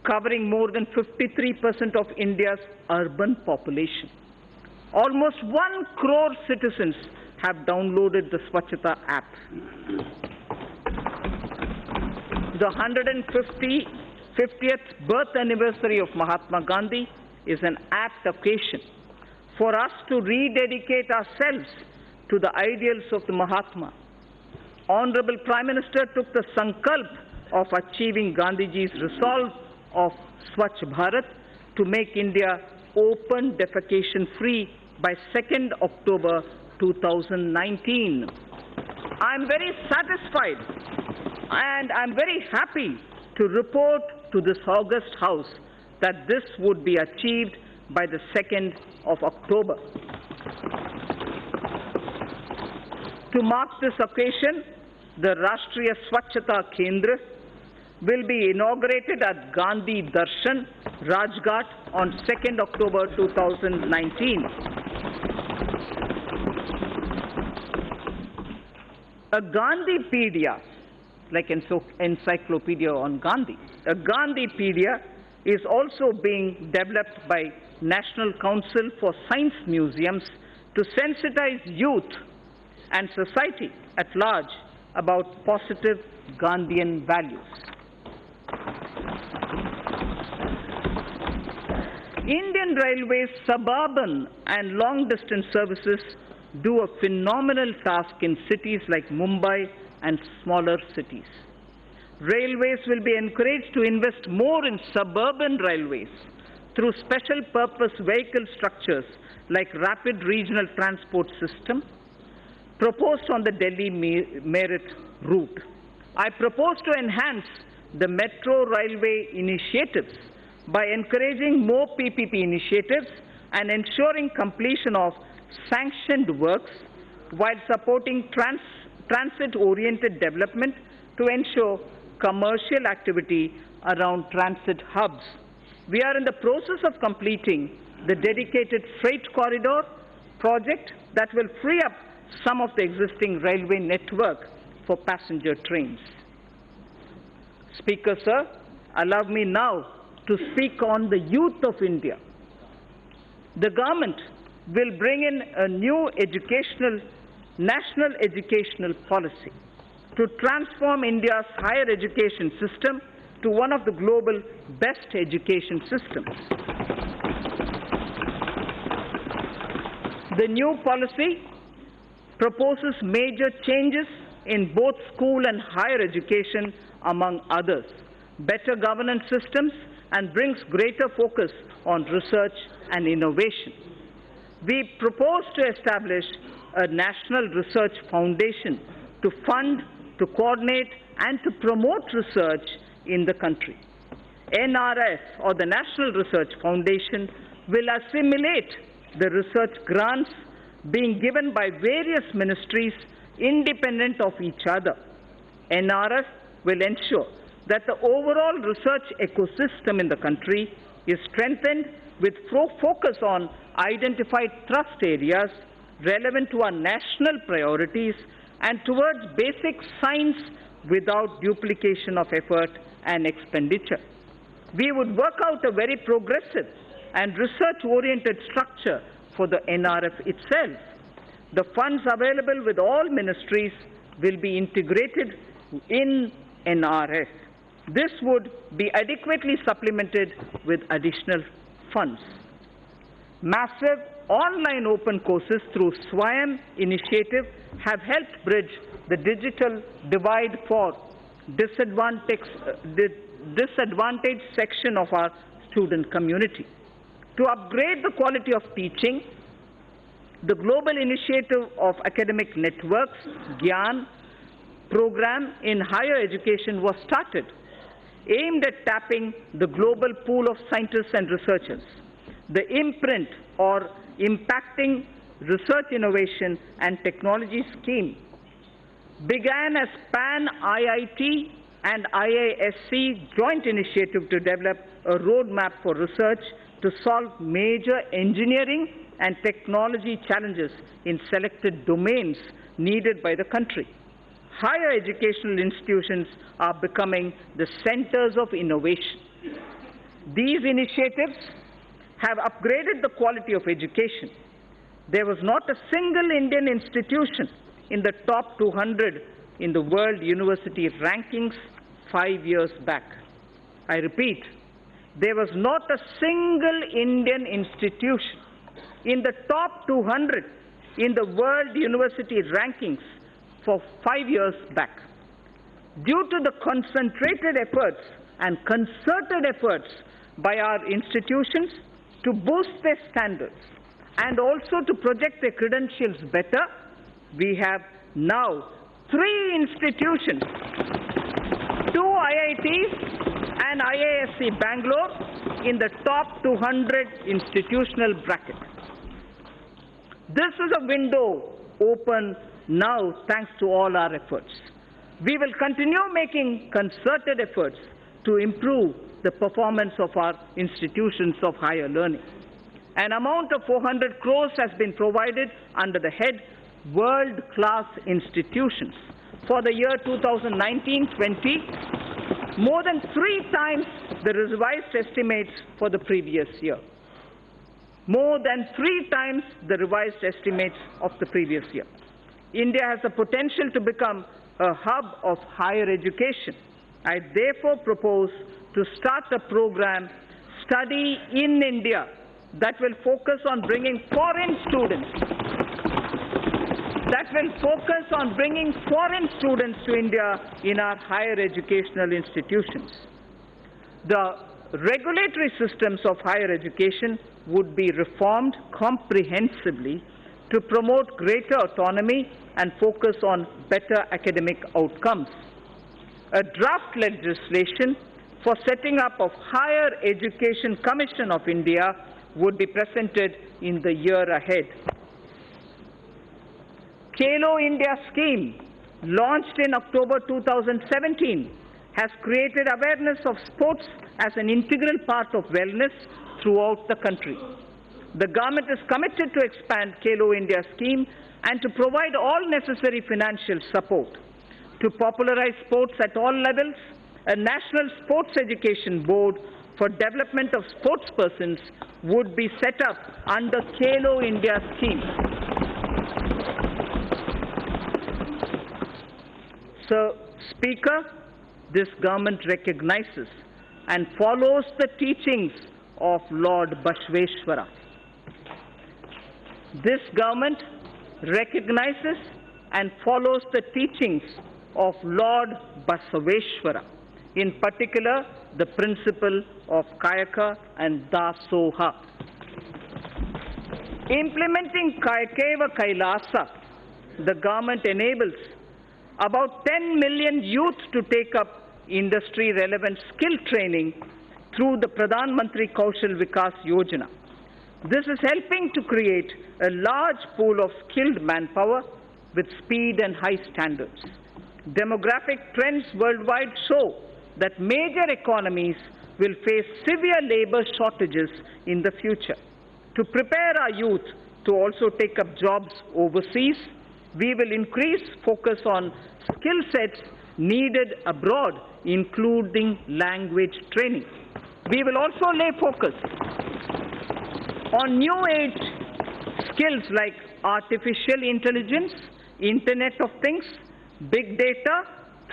covering more than 53% of India's urban population. Almost 1 crore citizens have downloaded the Swachhata app. The 150th birth anniversary of Mahatma Gandhi is an apt occasion for us to rededicate ourselves to the ideals of the Mahatma. Honorable Prime Minister took the sankalp of achieving Gandhiji's resolve of Swachh Bharat to make India open defecation free by 2nd October 2019. I am very satisfied and I am very happy to report to this august House that this would be achieved by the 2nd of October. To mark this occasion, the Rashtriya Swachhata Kendra will be inaugurated at Gandhi Darshan, Rajghat on 2nd October 2019. A Gandhipedia, like encyclopedia on Gandhi, a Gandhipedia is also being developed by National Council for Science Museums to sensitize youth and society at large about positive Gandhian values. Indian Railways suburban and long-distance services do a phenomenal task in cities like Mumbai and smaller cities. Railways will be encouraged to invest more in suburban railways through special purpose vehicle structures like rapid regional transport system proposed on the Delhi Meerut route. I propose to enhance the metro railway initiatives by encouraging more PPP initiatives and ensuring completion of sanctioned works while supporting transit-oriented development to ensure commercial activity around transit hubs. We are in the process of completing the dedicated freight corridor project that will free up some of the existing railway network for passenger trains. Speaker, sir, allow me now to speak on the youth of India. The government will bring in a new national educational policy to transform India's higher education system to one of the global best education systems. The new policy proposes major changes in both school and higher education, among others, better governance systems, and brings greater focus on research and innovation. We propose to establish a national research foundation to fund, to coordinate, and to promote research in the country. NRF, or the National Research Foundation, will assimilate the research grants being given by various ministries independent of each other. NRF will ensure that the overall research ecosystem in the country is strengthened with focus on identified thrust areas relevant to our national priorities and towards basic science without duplication of effort and expenditure. We would work out a very progressive and research-oriented structure for the NRF itself. The funds available with all ministries will be integrated in NRS. This would be adequately supplemented with additional funds. Massive online open courses through Swayam initiative have helped bridge the digital divide for disadvantaged section of our student community. To upgrade the quality of teaching, the global initiative of academic networks, GYAN, program in higher education was started, aimed at tapping the global pool of scientists and researchers. The imprint or impacting research innovation and technology scheme began as Pan IIT and IISc joint initiative to develop a roadmap for research to solve major engineering and technology challenges in selected domains needed by the country. Higher educational institutions are becoming the centers of innovation. These initiatives have upgraded the quality of education. There was not a single Indian institution in the top 200 in the World University Rankings 5 years back. I repeat, there was not a single Indian institution in the top 200 in the World University Rankings for 5 years back. Due to the concentrated efforts and concerted efforts by our institutions to boost their standards and also to project their credentials better, we have now 3 institutions, 2 IITs and IISc Bangalore in the top 200 institutional bracket. This is a window open now thanks to all our efforts. We will continue making concerted efforts to improve the performance of our institutions of higher learning. An amount of 400 crores has been provided under the head world-class institutions for the year 2019-20, more than 3 times the revised estimates for the previous year. More than 3 times the revised estimates of the previous year. India has the potential to become a hub of higher education. I therefore propose to start a program, Study in India, that will focus on bringing foreign students to India in our higher educational institutions. The regulatory systems of higher education would be reformed comprehensively to promote greater autonomy and focus on better academic outcomes. A draft legislation for setting up of Higher Education Commission of India would be presented in the year ahead. Khelo India scheme, launched in October 2017, has created awareness of sports as an integral part of wellness throughout the country. The government is committed to expand Khelo India scheme and to provide all necessary financial support. To popularize sports at all levels, a National Sports Education Board for development of sportspersons would be set up under Khelo India scheme. Sir Speaker, this government recognizes and follows the teachings of Lord Bashveshwara. This government recognizes and follows the teachings of Lord Basaveshwara, in particular the principle of Kayaka and Dasoha. Implementing Kayakeva Kailasa, the government enables about 10 million youth to take up industry-relevant skill training through the Pradhan Mantri Kaushal Vikas Yojana. This is helping to create a large pool of skilled manpower with speed and high standards. Demographic trends worldwide show that major economies will face severe labor shortages in the future. To prepare our youth to also take up jobs overseas, we will increase focus on skill sets needed abroad, including language training. We will also lay focus on new age skills like artificial intelligence, Internet of Things, big data,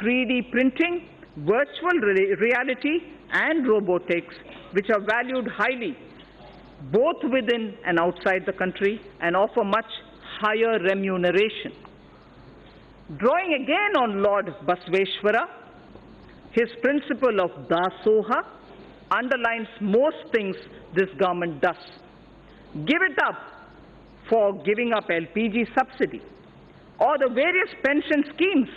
3D printing, virtual reality, and robotics, which are valued highly both within and outside the country and offer much higher remuneration. Drawing again on Lord Basveshwara, his principle of Dasoha underlines most things this government does. Give it up for giving up LPG subsidy, or the various pension schemes,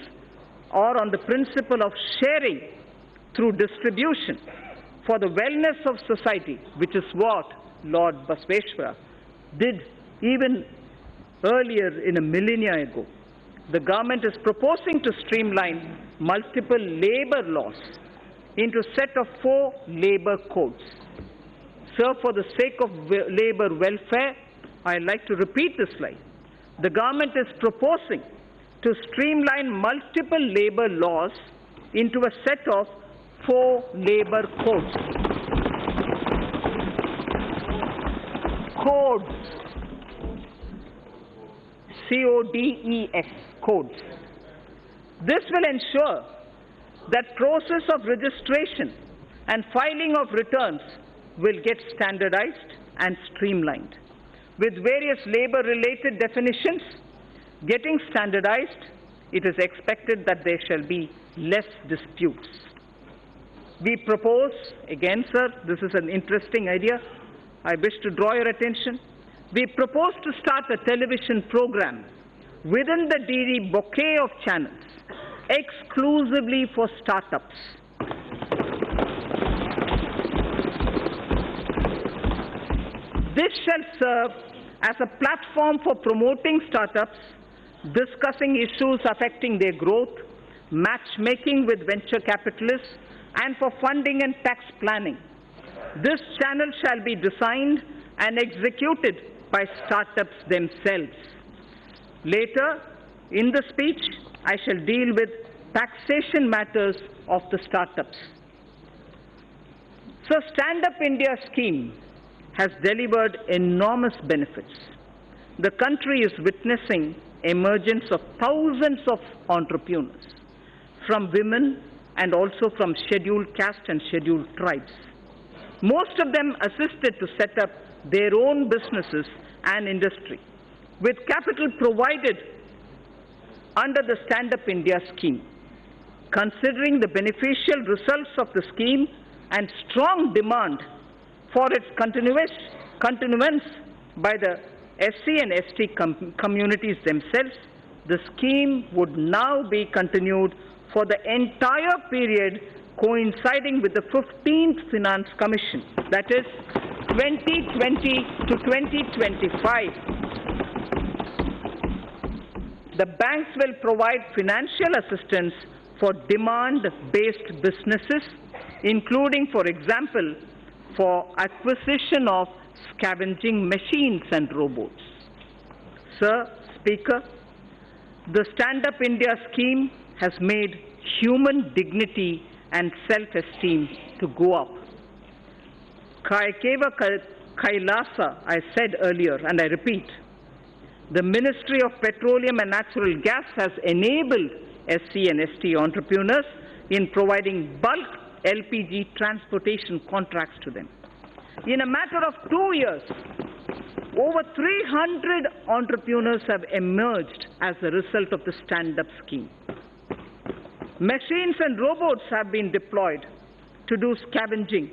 or on the principle of sharing through distribution for the wellness of society, which is what Lord Basveshwara did even earlier in a millennia ago. The government is proposing to streamline multiple labor laws into a set of 4 labor codes. Sir, for the sake of labor welfare, I'd like to repeat this slide. The government is proposing to streamline multiple labor laws into a set of 4 labor codes. Codes. C-O-D-E-S. Codes. This will ensure that process of registration and filing of returns will get standardized and streamlined. With various labor-related definitions getting standardized, it is expected that there shall be less disputes. We propose, again sir, this is an interesting idea, I wish to draw your attention. We propose to start a television program within the DD bouquet of channels exclusively for startups. This shall serve as a platform for promoting startups, discussing issues affecting their growth, matchmaking with venture capitalists, and for funding and tax planning. This channel shall be designed and executed by startups themselves. Later in the speech, I shall deal with taxation matters of the startups. So, Stand Up India scheme has delivered enormous benefits. The country is witnessing emergence of thousands of entrepreneurs, from women and also from scheduled caste and scheduled tribes. Most of them assisted to set up their own businesses and industry, with capital provided under the Stand Up India scheme. Considering the beneficial results of the scheme and strong demand for its continuance by the SC and ST communities themselves, the scheme would now be continued for the entire period coinciding with the 15th Finance Commission, that is 2020 to 2025. The banks will provide financial assistance for demand-based businesses, including, for example, for acquisition of scavenging machines and robots. Sir, Speaker, the Stand Up India scheme has made human dignity and self-esteem to go up. Kaikeva Kailasa, I said earlier, and I repeat, the Ministry of Petroleum and Natural Gas has enabled SC and ST entrepreneurs in providing bulk LPG transportation contracts to them. In a matter of 2 years, over 300 entrepreneurs have emerged as a result of the Stand Up scheme. Machines and robots have been deployed to do scavenging,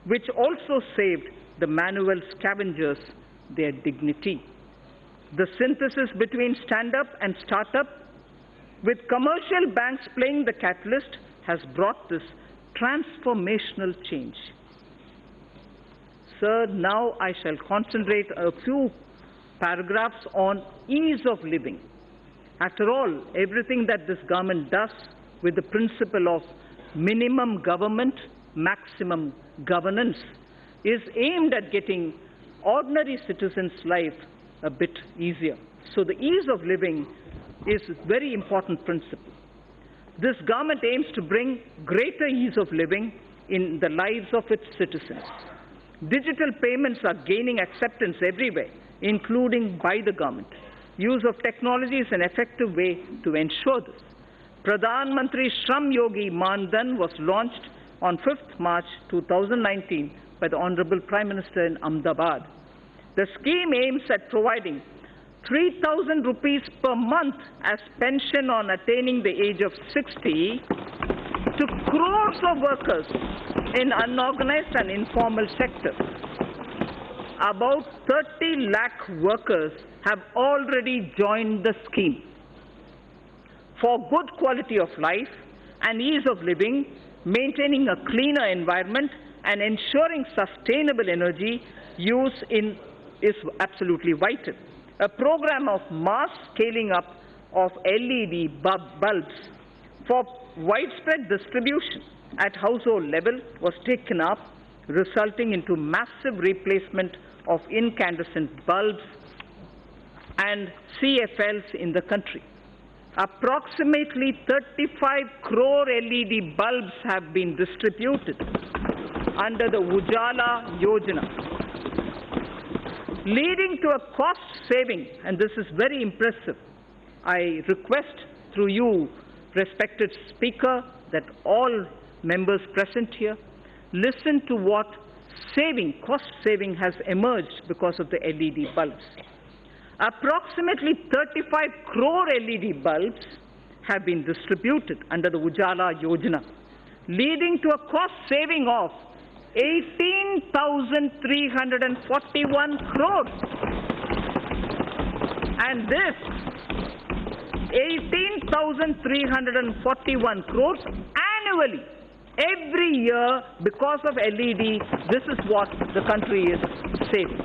which also saved the manual scavengers their dignity. The synthesis between stand-up and start-up, with commercial banks playing the catalyst, has brought this transformational change. Sir, now I shall concentrate a few paragraphs on ease of living. After all, everything that this government does with the principle of minimum government, maximum governance is aimed at getting ordinary citizens' life a bit easier. So the ease of living is a very important principle. This government aims to bring greater ease of living in the lives of its citizens. Digital payments are gaining acceptance everywhere, including by the government. Use of technology is an effective way to ensure this. Pradhan Mantri Shram Yogi Maan Dhan was launched on 5th March 2019 by the Honorable Prime Minister in Ahmedabad. The scheme aims at providing 3,000 rupees per month as pension on attaining the age of 60 to crores of workers in unorganized and informal sectors. About 30 lakh workers have already joined the scheme. For good quality of life and ease of living, maintaining a cleaner environment and ensuring sustainable energy use is absolutely vital. A program of mass scaling up of LED bulbs for widespread distribution at household level was taken up, resulting into massive replacement of incandescent bulbs and CFLs in the country. Approximately 35 crore LED bulbs have been distributed under the Yojana, leading to a cost saving, and this is very impressive. I request through you, respected Speaker, that all members present here listen to what cost saving has emerged because of the LED bulbs. Approximately 35 crore LED bulbs have been distributed under the Yojana, leading to a cost saving of 18,341 crores. And this 18,341 crores annually, every year, because of LED, this is what the country is saving.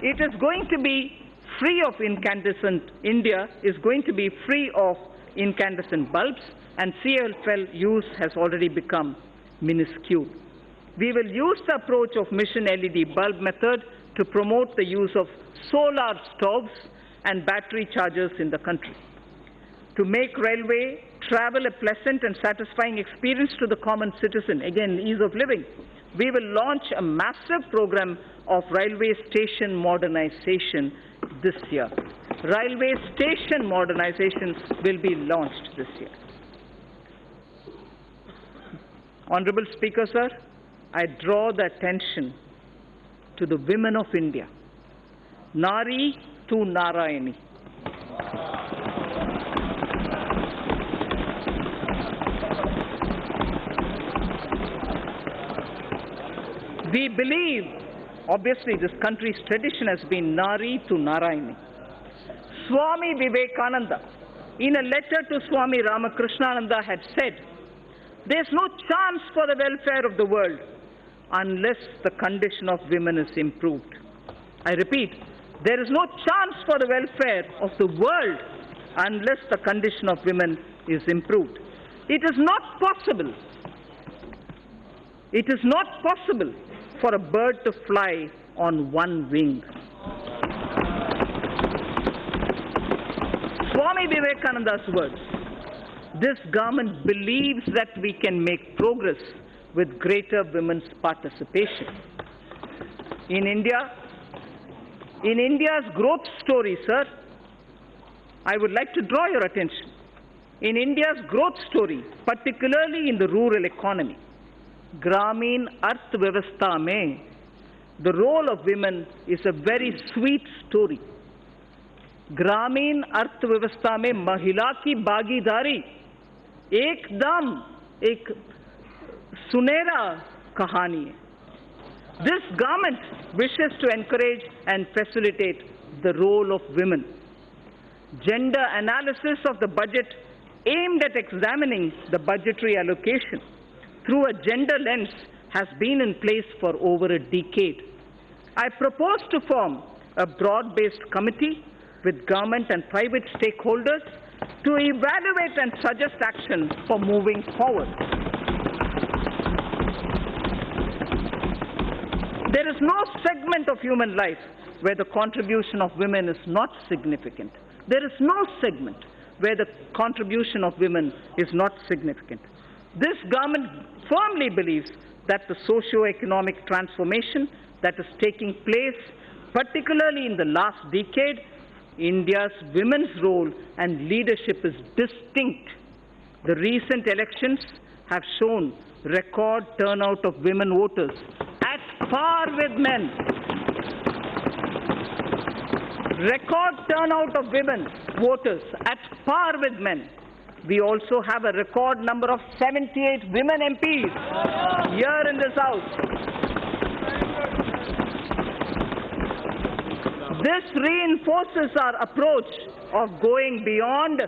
It is going to be free of incandescent, India is going to be free of incandescent bulbs, and CFL use has already become minuscule. We will use the approach of mission LED bulb method to promote the use of solar stoves and battery chargers in the country. To make railway travel a pleasant and satisfying experience to the common citizen, again, ease of living, we will launch a massive program of railway station modernization this year. Railway station modernization will be launched this year. Honorable Speaker, sir, I draw the attention to the women of India. Nari to Narayani. We believe, obviously this country's tradition has been Nari to Narayani. Swami Vivekananda, in a letter to Swami Ramakrishnananda, had said, "There is no chance for the welfare of the world unless the condition of women is improved." I repeat, there is no chance for the welfare of the world unless the condition of women is improved. It is not possible. It is not possible for a bird to fly on one wing. Swami Vivekananda's words. This government believes that we can make progress with greater women's participation. In India's growth story, sir, I would like to draw your attention. In India's growth story, particularly in the rural economy, Gramin Arthvyavastha mein, the role of women is a very sweet story. Gramin Arthvyavastha mein mahila ki bhagidari ekdam ek sunera kahani hai. This government wishes to encourage and facilitate the role of women. Gender analysis of the budget aimed at examining the budgetary allocation through a gender lens has been in place for over a decade. I propose to form a broad-based committee with government and private stakeholders to evaluate and suggest action for moving forward. There is no segment of human life where the contribution of women is not significant. There is no segment where the contribution of women is not significant. This government firmly believes that the socio-economic transformation that is taking place, particularly in the last decade, India's women's role and leadership is distinct. The recent elections have shown record turnout of women voters at par with men. Record turnout of women voters at par with men. We also have a record number of 78 women MPs here in this House. This reinforces our approach of going beyond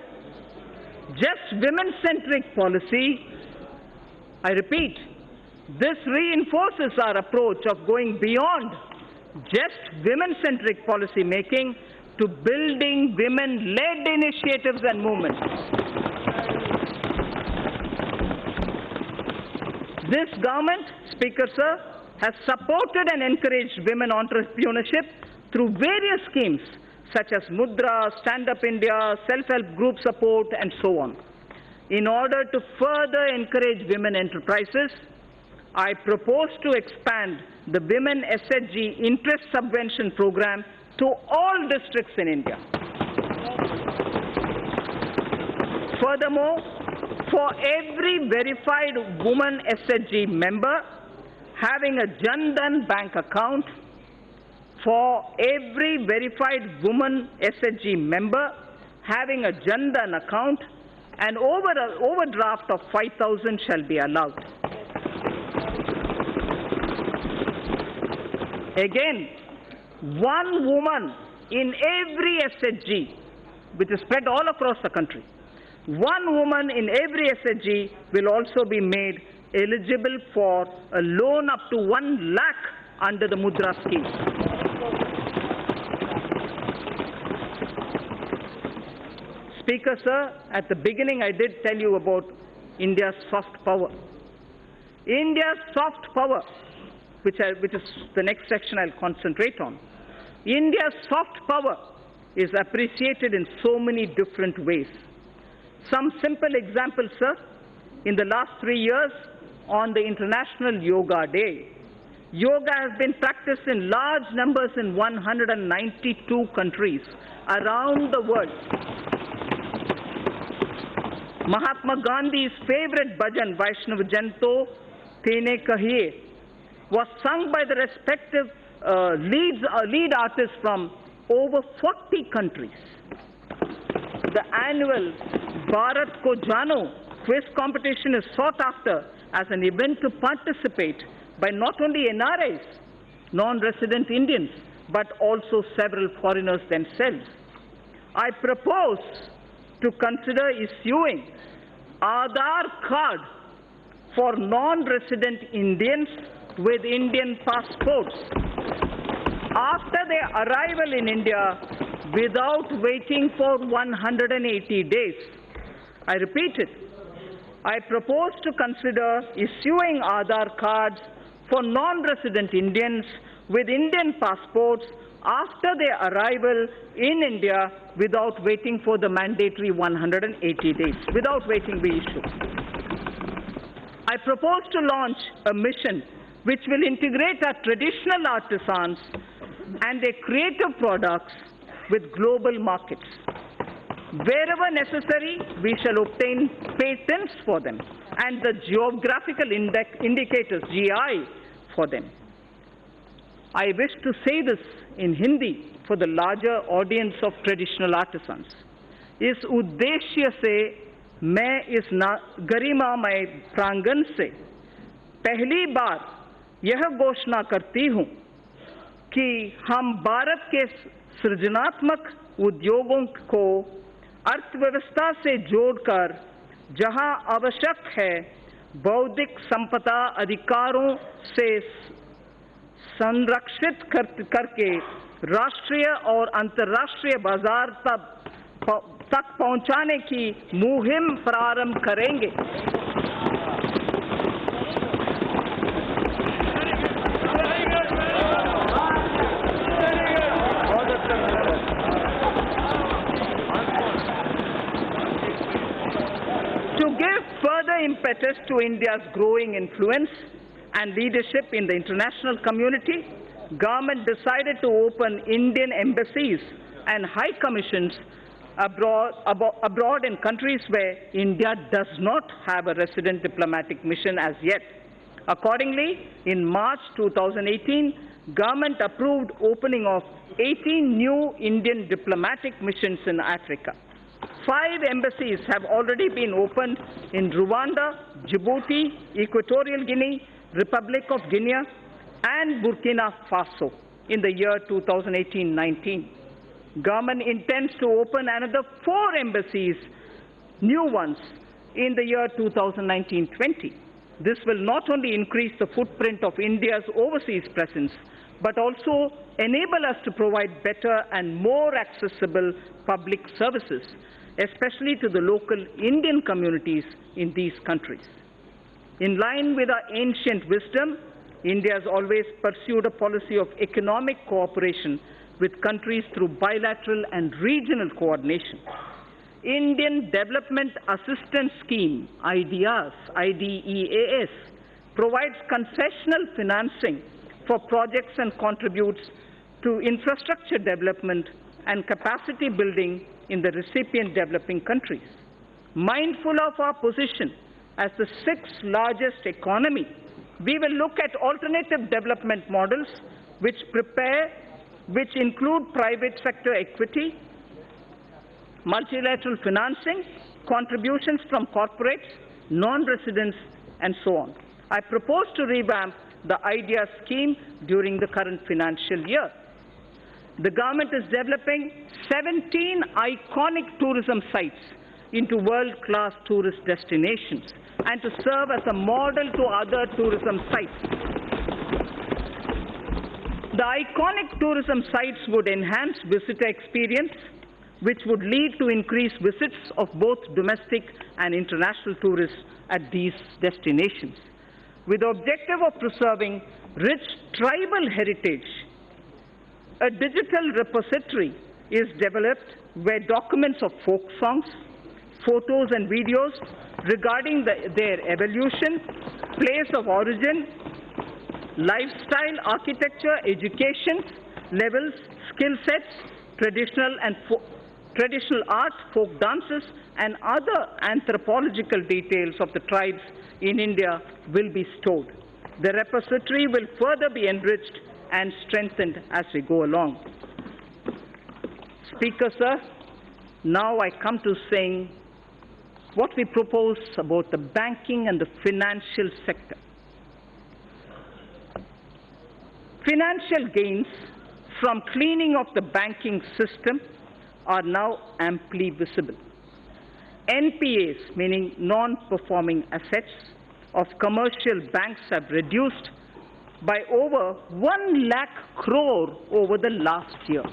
just women-centric policy. I repeat, this reinforces our approach of going beyond just women-centric policy making to building women-led initiatives and movements. This government, Speaker Sir, has supported and encouraged women entrepreneurship through various schemes such as Mudra, Stand Up India, self-help group support, and so on. In order to further encourage women enterprises, I propose to expand the Women SHG Interest Subvention Program to all districts in India. Furthermore, for every verified woman SHG member having a Jan Dhan bank account, for every verified woman SHG member having a Jan Dhan account, an overdraft of 5,000 shall be allowed. Again, one woman in every SHG, which is spread all across the country, one woman in every SHG will also be made eligible for a loan up to 1 lakh under the Mudra scheme. Speaker Sir, at the beginning I did tell you about India's soft power. India's soft power, which is the next section I'll concentrate on. India's soft power is appreciated in so many different ways. Some simple examples, sir. In the last 3 years, on the International Yoga Day, yoga has been practiced in large numbers in 192 countries around the world. Mahatma Gandhi's favorite bhajan, Vaishnav Janto Tene Kahiye, was sung by the respective lead artists from over 40 countries. The annual Bharat Ko Jano quiz competition is sought after as an event to participate by not only NRIs, non-resident Indians, but also several foreigners themselves. I propose to consider issuing Aadhaar card for non-resident Indians with Indian passports after their arrival in India without waiting for 180 days. I repeat it. I propose to consider issuing Aadhaar cards for non-resident Indians with Indian passports after their arrival in India without waiting for the mandatory 180 days. Without waiting, we issue. I propose to launch a mission which will integrate our traditional artisans and their creative products with global markets. Wherever necessary, we shall obtain patents for them and the geographical indicators, GI, for them. I wish to say this in Hindi for the larger audience of traditional artisans. इस उद्देश्य से मैं इस गरिमामय प्रांगण से पहली बार यह घोषणा करती हूँ कि हम भारत के सृजनात्मक उद्योगों को अर्थव्यवस्था से जोड़कर जहां आवश्यक है बौद्धिक संपदा अधिकारों से संरक्षित करके राष्ट्रीय और अंतर्राष्ट्रीय बाजार तक पहुंचाने की मुहिम प्रारंभ करेंगे। To give further impetus to India's growing influence and leadership in the international community, government decided to open Indian embassies and high commissions abroad in countries where India does not have a resident diplomatic mission as yet. Accordingly, in March 2018, government approved opening of 18 new Indian diplomatic missions in Africa. 5 embassies have already been opened in Rwanda, Djibouti, Equatorial Guinea, Republic of Guinea, and Burkina Faso in the year 2018-19. Government intends to open another 4 embassies, new ones, in the year 2019-20. This will not only increase the footprint of India's overseas presence, but also enable us to provide better and more accessible public services, especially to the local Indian communities in these countries. In line with our ancient wisdom, India has always pursued a policy of economic cooperation with countries through bilateral and regional coordination. Indian Development Assistance Scheme, IDEAS, provides concessional financing for projects and contributes to infrastructure development and capacity building in the recipient developing countries. Mindful of our position as the 6th largest economy, we will look at alternative development models which include private sector equity, multilateral financing, contributions from corporates, non-residents, and so on. I propose to revamp the IDEA scheme during the current financial year. The government is developing 17 iconic tourism sites into world-class tourist destinations and to serve as a model to other tourism sites. The iconic tourism sites would enhance visitor experience, which would lead to increased visits of both domestic and international tourists at these destinations. With the objective of preserving rich tribal heritage, a digital repository is developed where documents of folk songs, photos and videos regarding their evolution, place of origin, lifestyle, architecture, education levels, skill sets, traditional art, folk dances, and other anthropological details of the tribes in India will be stored. The repository will further be enriched and strengthened as we go along. Speaker, sir, now I come to saying what we propose about the banking and the financial sector. Financial gains from cleaning of the banking system are now amply visible. NPAs, meaning non-performing assets, of commercial banks have reduced by over 1 lakh crore over the last year.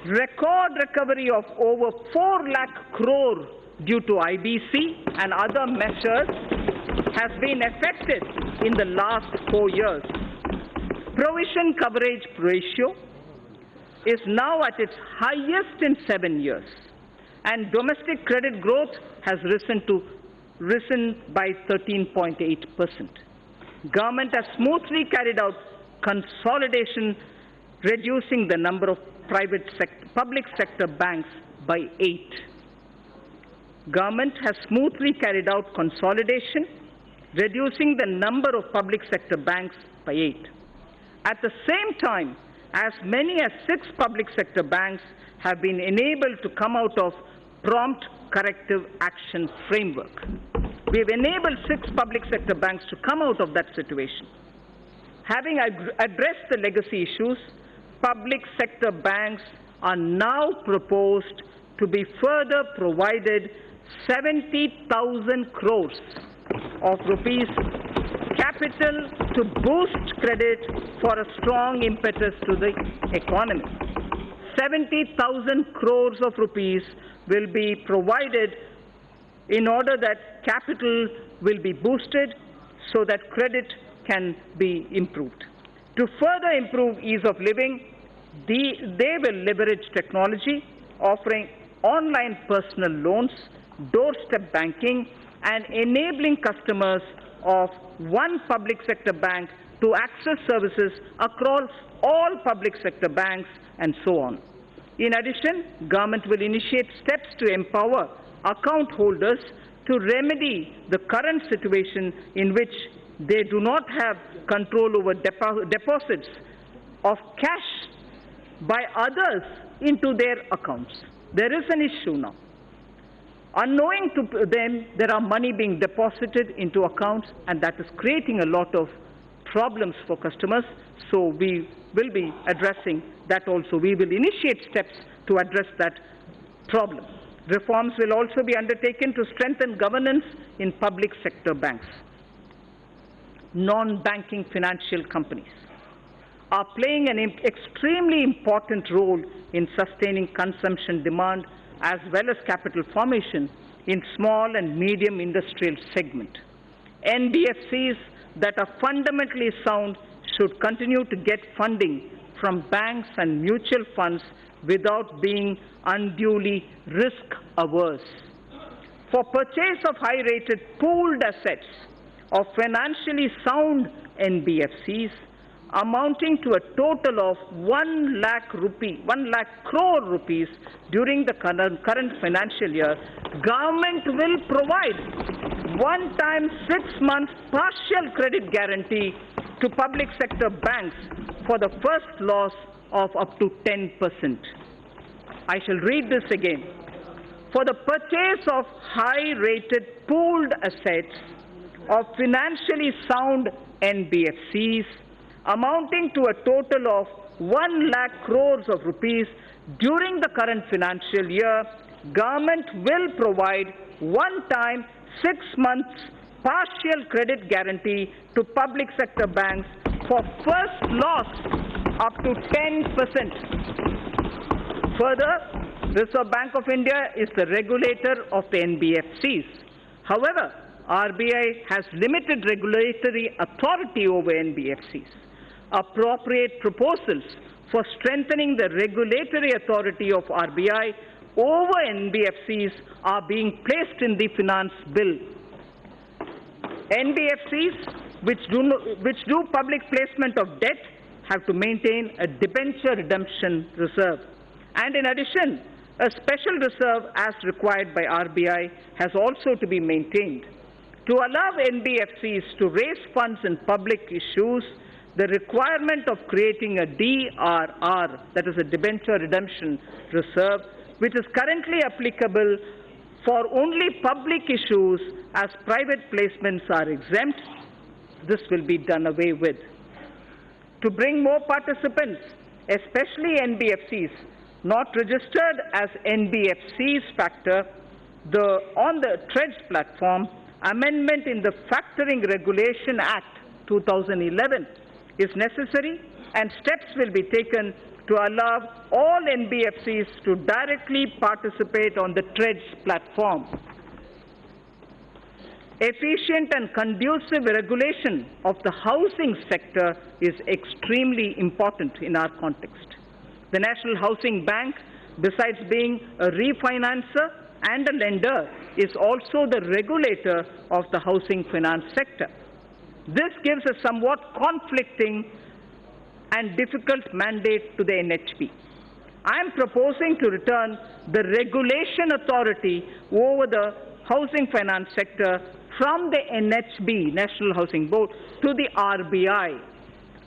Record recovery of over 4 lakh crore due to IBC and other measures has been effected in the last 4 years. Provision coverage ratio is now at its highest in 7 years, and domestic credit growth has risen by 13.8%. Government has smoothly carried out consolidation, reducing the number of public sector banks by 8. Government has smoothly carried out consolidation, reducing the number of public sector banks by 8. At the same time, as many as 6 public sector banks have been enabled to come out of prompt corrective action framework. We have enabled 6 public sector banks to come out of that situation. Having addressed the legacy issues, public sector banks are now proposed to be further provided 70,000 crores of rupees capital to boost credit for a strong impetus to the economy. 70,000 crores of rupees will be provided in order that capital will be boosted so that credit can be improved. To further improve ease of living, they will leverage technology, offering online personal loans, doorstep banking, and enabling customers of one public sector bank to access services across all public sector banks and so on. In addition, government will initiate steps to empower account holders to remedy the current situation in which they do not have control over deposits of cash by others into their accounts. There is an issue now. Unknowing to them, there are money being deposited into accounts, and that is creating a lot of problems for customers. So we will be addressing that also. We will initiate steps to address that problem. Reforms will also be undertaken to strengthen governance in public sector banks. Non-banking financial companies are playing an extremely important role in sustaining consumption demand as well as capital formation in small and medium industrial segment. NBFCs that are fundamentally sound should continue to get funding from banks and mutual funds without being unduly risk-averse. For purchase of high-rated pooled assets of financially sound NBFCs amounting to a total of 1 lakh crore rupees during the current financial year, government will provide one-time 6-month partial credit guarantee to public sector banks for the first loss of up to 10%. I shall read this again. For the purchase of high-rated pooled assets of financially sound NBFCs amounting to a total of 1 lakh crores of rupees during the current financial year, government will provide one-time 6 months partial credit guarantee to public sector banks for first loss up to 10%. Further, Reserve Bank of India is the regulator of the NBFCs. However, RBI has limited regulatory authority over NBFCs. Appropriate proposals for strengthening the regulatory authority of RBI over NBFCs are being placed in the Finance Bill. NBFCs which do public placement of debt have to maintain a debenture redemption reserve. And in addition, a special reserve as required by RBI has also to be maintained. To allow NBFCs to raise funds in public issues, the requirement of creating a DRR, that is a debenture redemption reserve, which is currently applicable for only public issues as private placements are exempt, this will be done away with. To bring more participants, especially NBFCs, not registered as NBFCs factor on the TREDS platform, amendment in the Factoring Regulation Act 2011 is necessary, and steps will be taken to allow all NBFCs to directly participate on the TREDS platform. Efficient and conducive regulation of the housing sector is extremely important in our context. The National Housing Bank, besides being a refinancer and a lender, is also the regulator of the housing finance sector. This gives a somewhat conflicting and difficult mandate to the NHB. I am proposing to return the regulation authority over the housing finance sector from the NHB, National Housing Board, to the RBI.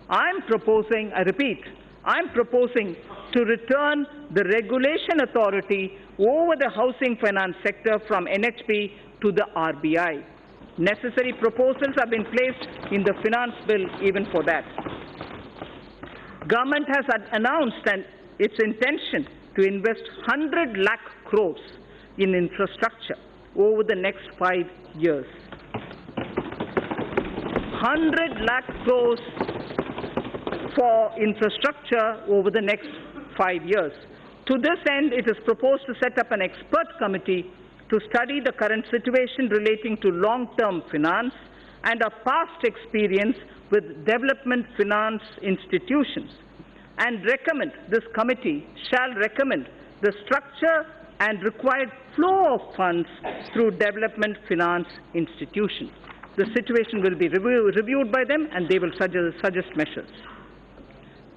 I am proposing to return the regulation authority over the housing finance sector from NHB to the RBI. Necessary proposals have been placed in the Finance Bill even for that. Government has announced its intention to invest 100 lakh crores in infrastructure over the next 5 years. 100 lakh crores for infrastructure over the next 5 years. To this end, it is proposed to set up an expert committee to study the current situation relating to long-term finance and our past experience with development finance institutions, and this committee shall recommend the structure and required flow of funds through development finance institutions. the situation will be reviewed by them and they will suggest measures.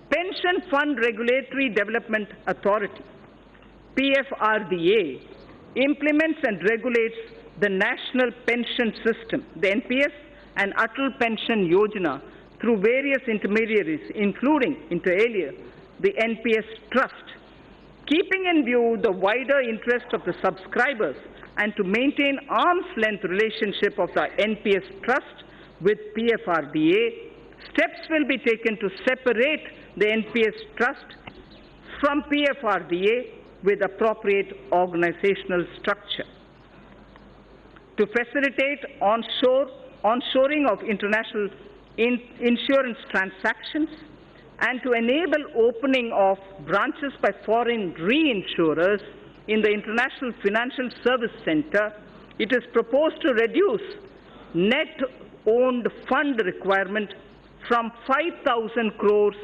Pension Fund Regulatory Development Authority, PFRDA, implements and regulates the National Pension System, the NPS, and Atal Pension Yojana through various intermediaries, including, inter alia, the NPS Trust, keeping in view the wider interest of the subscribers and to maintain arm's-length relationship of the NPS Trust with PFRDA, steps will be taken to separate the NPS Trust from PFRDA with appropriate organizational structure. To facilitate onshoring of international insurance transactions and to enable opening of branches by foreign reinsurers in the International Financial Service Center, it is proposed to reduce net owned fund requirement from 5,000 crores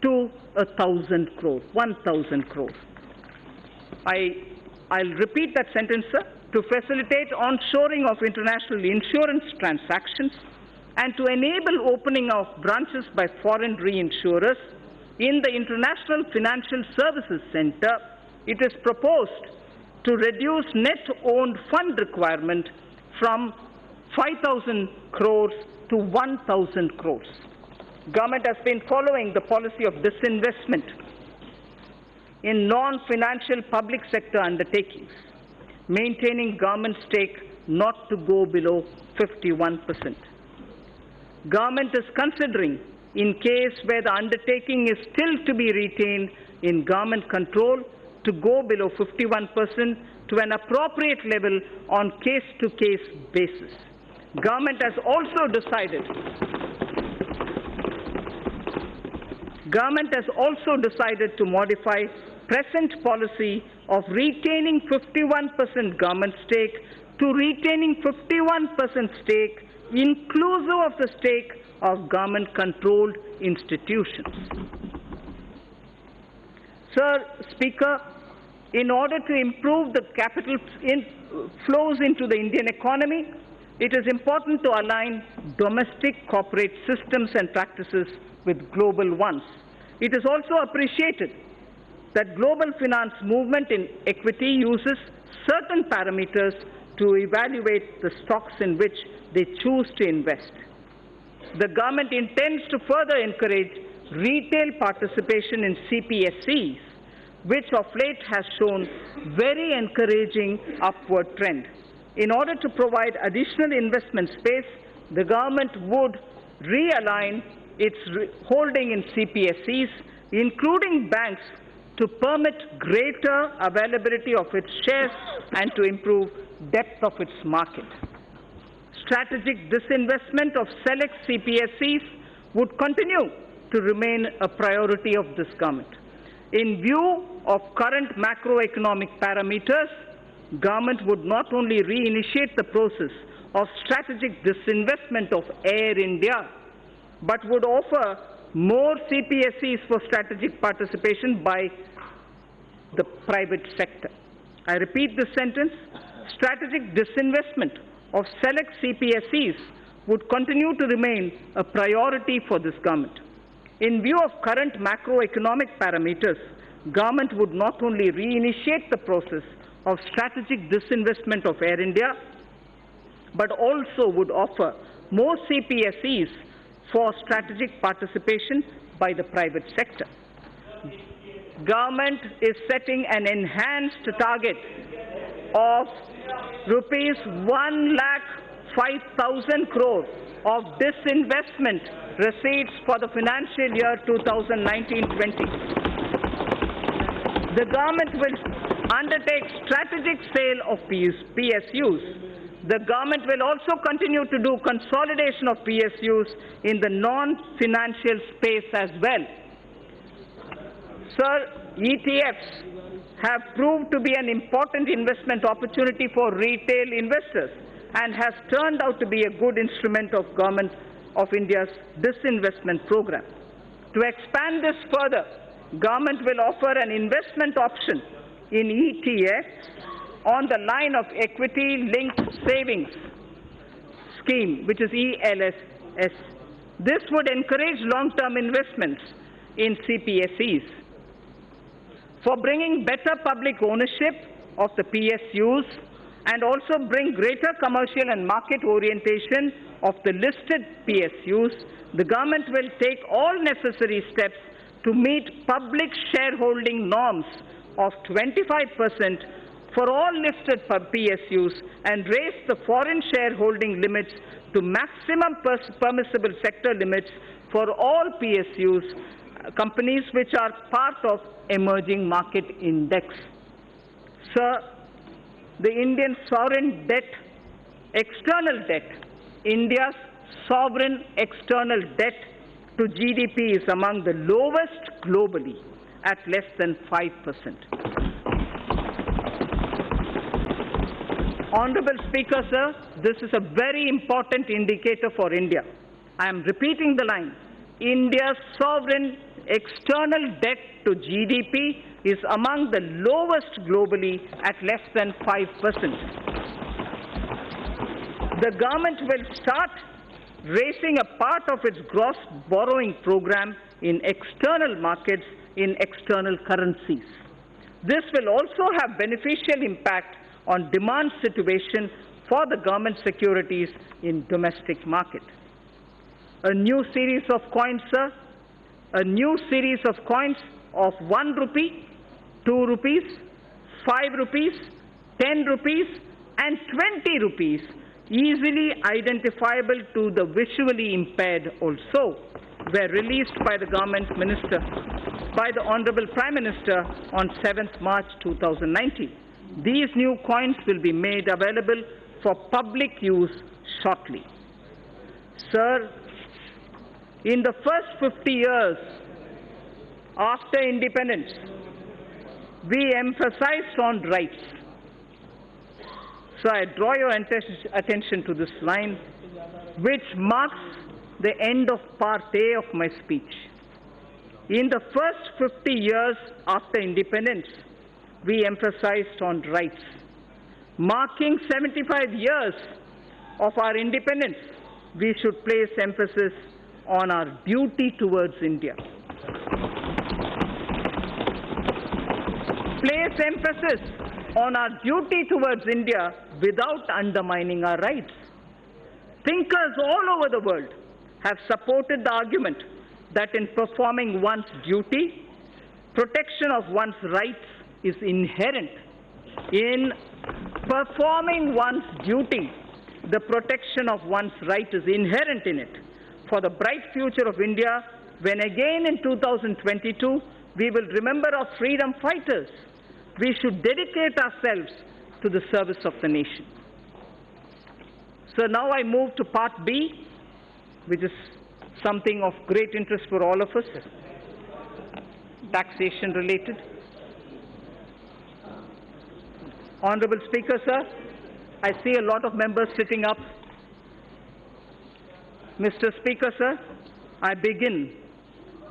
to 1,000 crores, 1,000 crores. I'll repeat that sentence, sir. To facilitate onshoring of international insurance transactions and to enable opening of branches by foreign reinsurers in the International Financial Services Center, it is proposed to reduce net owned fund requirement from 5,000 crores to 1,000 crores. Government has been following the policy of disinvestment in non-financial public sector undertakings, maintaining government stake not to go below 51%. Government is considering, in case where the undertaking is still to be retained in government control, to go below 51% to an appropriate level on case-to-case basis. Government has also decided to modify present policy of retaining 51% government stake to retaining 51% stake inclusive of the stake of government-controlled institutions. Sir Speaker, in order to improve the capital flows into the Indian economy, it is important to align domestic corporate systems and practices with global ones. It is also appreciated that global finance movement in equity uses certain parameters to evaluate the stocks in which they choose to invest. The government intends to further encourage retail participation in CPSEs, which of late has shown very encouraging upward trend. In order to provide additional investment space, the government would realign its holding in CPSEs, including banks, to permit greater availability of its shares and to improve depth of its market. Strategic disinvestment of select CPSEs would continue to remain a priority of this government. In view of current macroeconomic parameters, government would not only reinitiate the process of strategic disinvestment of Air India, but would offer more CPSEs for strategic participation by the private sector. I repeat this sentence. Strategic disinvestment of select CPSEs would continue to remain a priority for this government. In view of current macroeconomic parameters, government would not only reinitiate the process of strategic disinvestment of Air India, but also would offer more CPSEs for strategic participation by the private sector. Government is setting an enhanced target of rupees 1,05,000 crore of disinvestment receipts for the financial year 2019-20. The government will undertake strategic sale of PSUs. The government will also continue to do consolidation of PSUs in the non-financial space as well. Sir, ETFs have proved to be an important investment opportunity for retail investors and has turned out to be a good instrument of Government of India's disinvestment program. To expand this further, Government will offer an investment option in ETFs on the line of equity-linked savings scheme, which is ELSS. This would encourage long-term investments in CPSEs. For bringing better public ownership of the PSUs and also bring greater commercial and market orientation of the listed PSUs, the government will take all necessary steps to meet public shareholding norms of 25% for all listed PSUs and raise the foreign shareholding limits to maximum permissible sector limits for all PSUs, companies which are part of emerging market index. Sir, the Indian sovereign debt, external debt, India's sovereign external debt to GDP is among the lowest globally at less than 5%. Honorable Speaker, sir, this is a very important indicator for India. I am repeating the line. India's sovereign external debt to GDP is among the lowest globally at less than 5%. The government will start raising a part of its gross borrowing program in external markets in external currencies. This will also have beneficial impact on demand situation for the government securities in domestic market. A new series of coins, sir, a new series of coins of 1 rupee, 2 rupees, 5 rupees, 10 rupees and 20 rupees, easily identifiable to the visually impaired also, were released by the government minister, by the Honorable Prime Minister on 7th March 2019. These new coins will be made available for public use shortly. Sir, in the first 50 years after independence, we emphasized on rights. So I draw your attention to this line, which marks the end of part A of my speech. In the first 50 years after independence, we emphasized on rights. Marking 75 years of our independence, we should place emphasis on our duty towards India. Place emphasis on our duty towards India without undermining our rights. Thinkers all over the world have supported the argument that in performing one's duty, protection of one's rights is inherent. In performing one's duty, the protection of one's right is inherent in it. For the bright future of India, when again in 2022 we will remember our freedom fighters, we should dedicate ourselves to the service of the nation. So now I move to part B, which is something of great interest for all of us, taxation related. Honorable Speaker, sir, I see a lot of members sitting up. Mr. Speaker, sir, I begin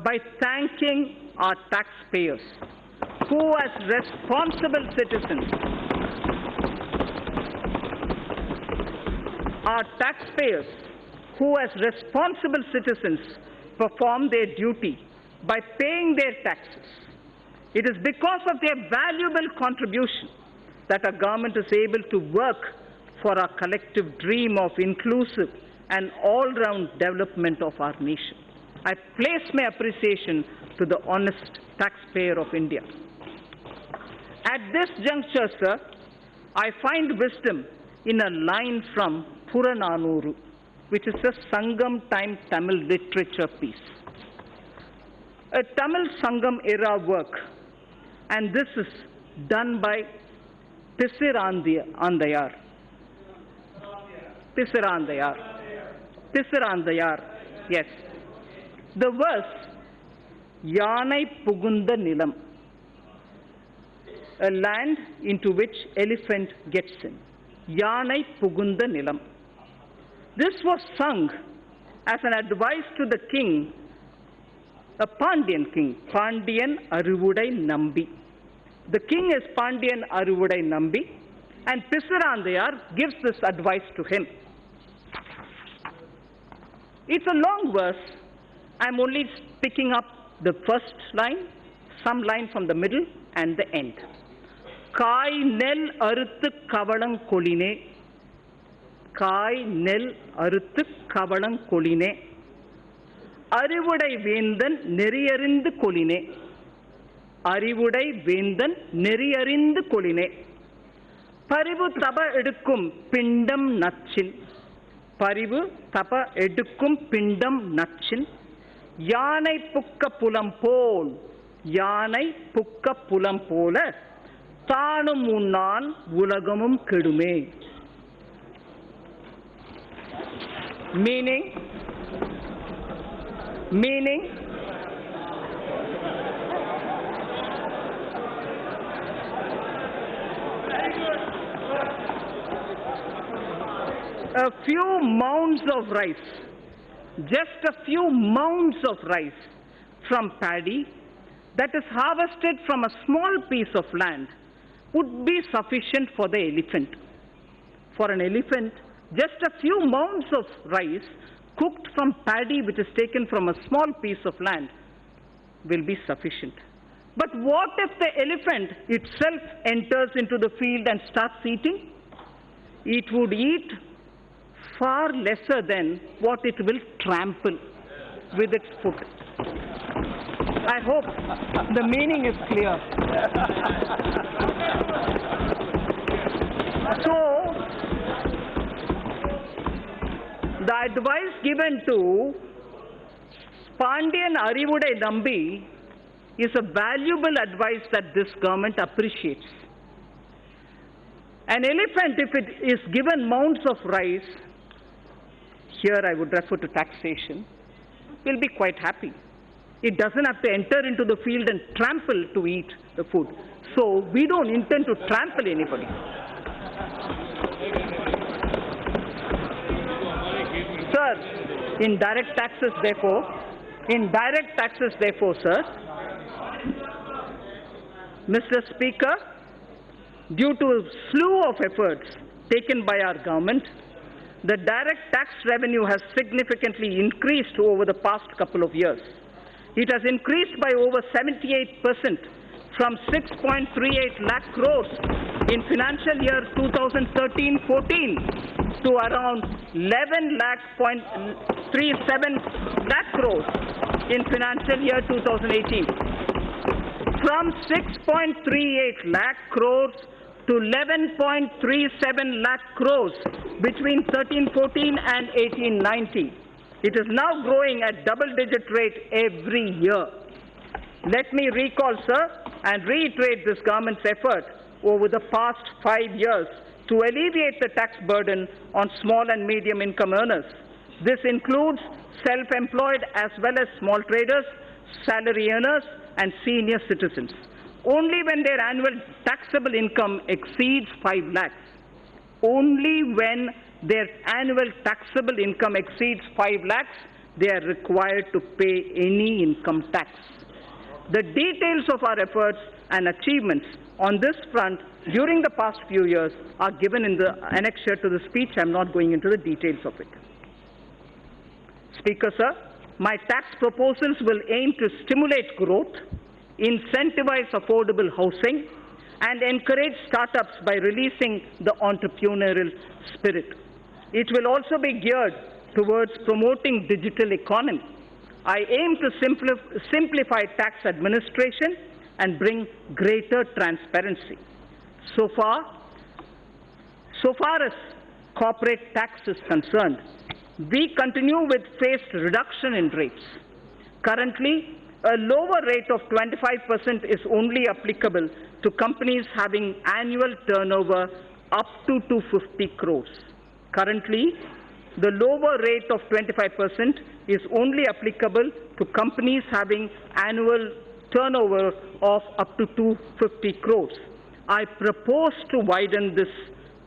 by thanking our taxpayers who, as responsible citizens, perform their duty by paying their taxes. It is because of their valuable contribution that our government is able to work for our collective dream of inclusive and all-round development of our nation. I place my appreciation to the honest taxpayer of India. At this juncture, sir, I find wisdom in a line from Purananuru, which is a Sangam time Tamil literature piece. A Tamil Sangam era work, and this is done by Pisirandayar. Pisirandayar, yes. The verse, Yanai Pugunda Nilam, a land into which elephant gets in. Yanai Pugunda Nilam. This was sung as an advice to the king, a Pandyan king, Pandyan Aruvudai Nambi. The king is Pandyan Aruvudai Nambi, and Pisirandayar gives this advice to him. It's a long verse. I'm only picking up the first line, some line from the middle and the end. Kai nel aruthu kavalang koline. Kai nel aruthu kavalang koline. Arivudai vendan neriyarindhu koline. Arivudai vendan neriyarindhu koline. Parivu taba edukkum pindam natchin. Parivu taba edukkum pindam natchin. Yanai pukka pulam pol. Yanai pukka pulam pola. Thanum unnan ulagamum kedume. Meaning, a few mounds of rice, just a few mounds of rice from paddy that is harvested from a small piece of land would be sufficient for the elephant. For an elephant, just a few mounds of rice cooked from paddy which is taken from a small piece of land will be sufficient. But what if the elephant itself enters into the field and starts eating? It would eat far lesser than what it will trample with its foot. I hope the meaning is clear. So, the advice given to Pandian Arivudai Nambi is a valuable advice that this government appreciates. An elephant, if it is given mounds of rice, here I would refer to taxation, will be quite happy. It doesn't have to enter into the field and trample to eat the food. So we don't intend to trample anybody. Sir, indirect taxes therefore, sir, Mr. Speaker, due to a slew of efforts taken by our government, the direct tax revenue has significantly increased over the past couple of years. It has increased by over 78% from 6.38 lakh crores in financial year 2013-14 to around 11.37 lakh crores in financial year 2018. From 6.38 lakh crores to 11.37 lakh crores between 13-14 and 18-19. It is now growing at double-digit rate every year. Let me recall, sir, and reiterate this government's effort over the past 5 years to alleviate the tax burden on small and medium income earners. This includes self-employed as well as small traders, salary earners, and senior citizens. Only when their annual taxable income exceeds 5 lakhs, only when their annual taxable income exceeds 5 lakhs, they are required to pay any income tax. The details of our efforts and achievements on this front during the past few years are given in the annexure to the speech. I am not going into the details of it. Speaker, sir, my tax proposals will aim to stimulate growth, incentivize affordable housing, and encourage startups by releasing the entrepreneurial spirit. It will also be geared towards promoting digital economy. I aim to simplify tax administration and bring greater transparency. So far as corporate tax is concerned, we continue with phased reduction in rates. Currently, a lower rate of 25% is only applicable to companies having annual turnover up to 250 crores. Currently, the lower rate of 25% is only applicable to companies having annual turnover of up to 250 crores. I propose to widen this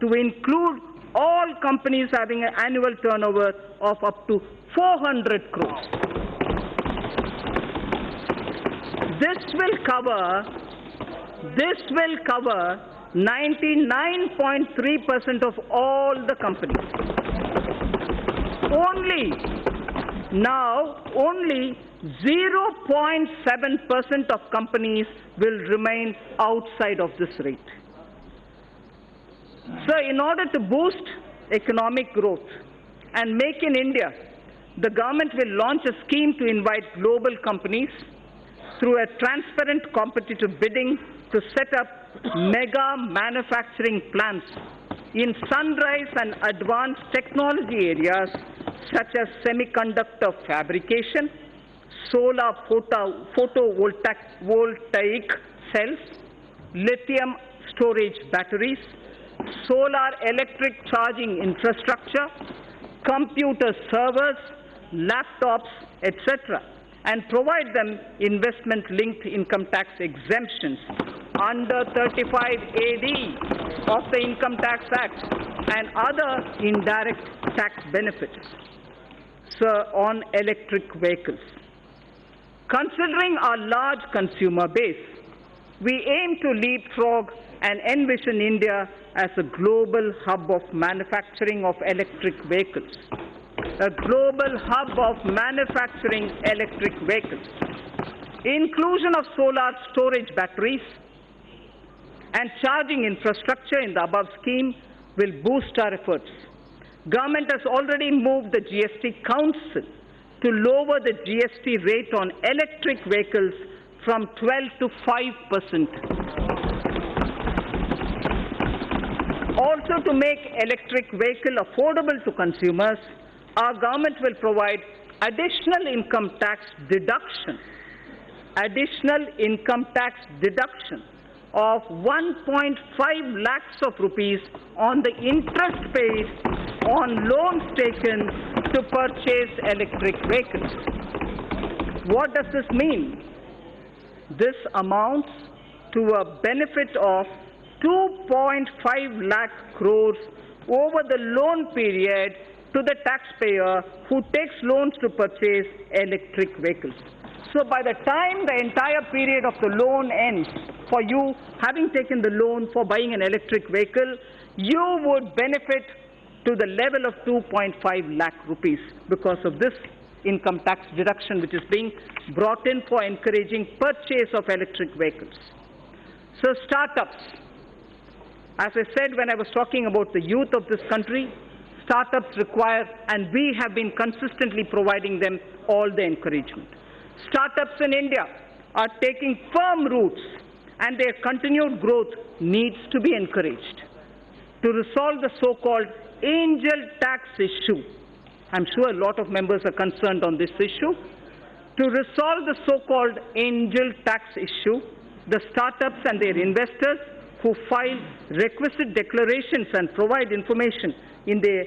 to include all companies having an annual turnover of up to 400 crores. This will cover 99.3% of all the companies. Now, only 0.7% of companies will remain outside of this rate. So, in order to boost economic growth and make in India, the government will launch a scheme to invite global companies through a transparent competitive bidding to set up mega manufacturing plants in sunrise and advanced technology areas such as semiconductor fabrication, solar photovoltaic cells, lithium storage batteries, solar electric charging infrastructure, computer servers, laptops, etc., and provide them investment-linked income tax exemptions under 35AD of the Income Tax Act and other indirect tax benefits on electric vehicles. Considering our large consumer base, we aim to leapfrog and envision India as a global hub of manufacturing of electric vehicles. A global hub of manufacturing electric vehicles. Inclusion of solar storage batteries and charging infrastructure in the above scheme will boost our efforts. Government has already moved the GST Council to lower the GST rate on electric vehicles from 12 to 5%. Also, to make electric vehicle affordable to consumers, our government will provide additional income tax deduction of 1.5 lakhs of rupees on the interest paid on loans taken to purchase electric vehicles. What does this mean? This amounts to a benefit of 2.5 lakh crores over the loan period to the taxpayer who takes loans to purchase electric vehicles. So by the time the entire period of the loan ends, for you having taken the loan for buying an electric vehicle, you would benefit to the level of 2.5 lakh rupees because of this income tax deduction which is being brought in for encouraging purchase of electric vehicles. So startups, as I said when I was talking about the youth of this country, startups require, and we have been consistently providing them all the encouragement. Startups in India are taking firm roots and their continued growth needs to be encouraged. To resolve the so-called angel tax issue, I'm sure a lot of members are concerned on this issue. To resolve the so-called angel tax issue, the startups and their investors who file requisite declarations and provide information in their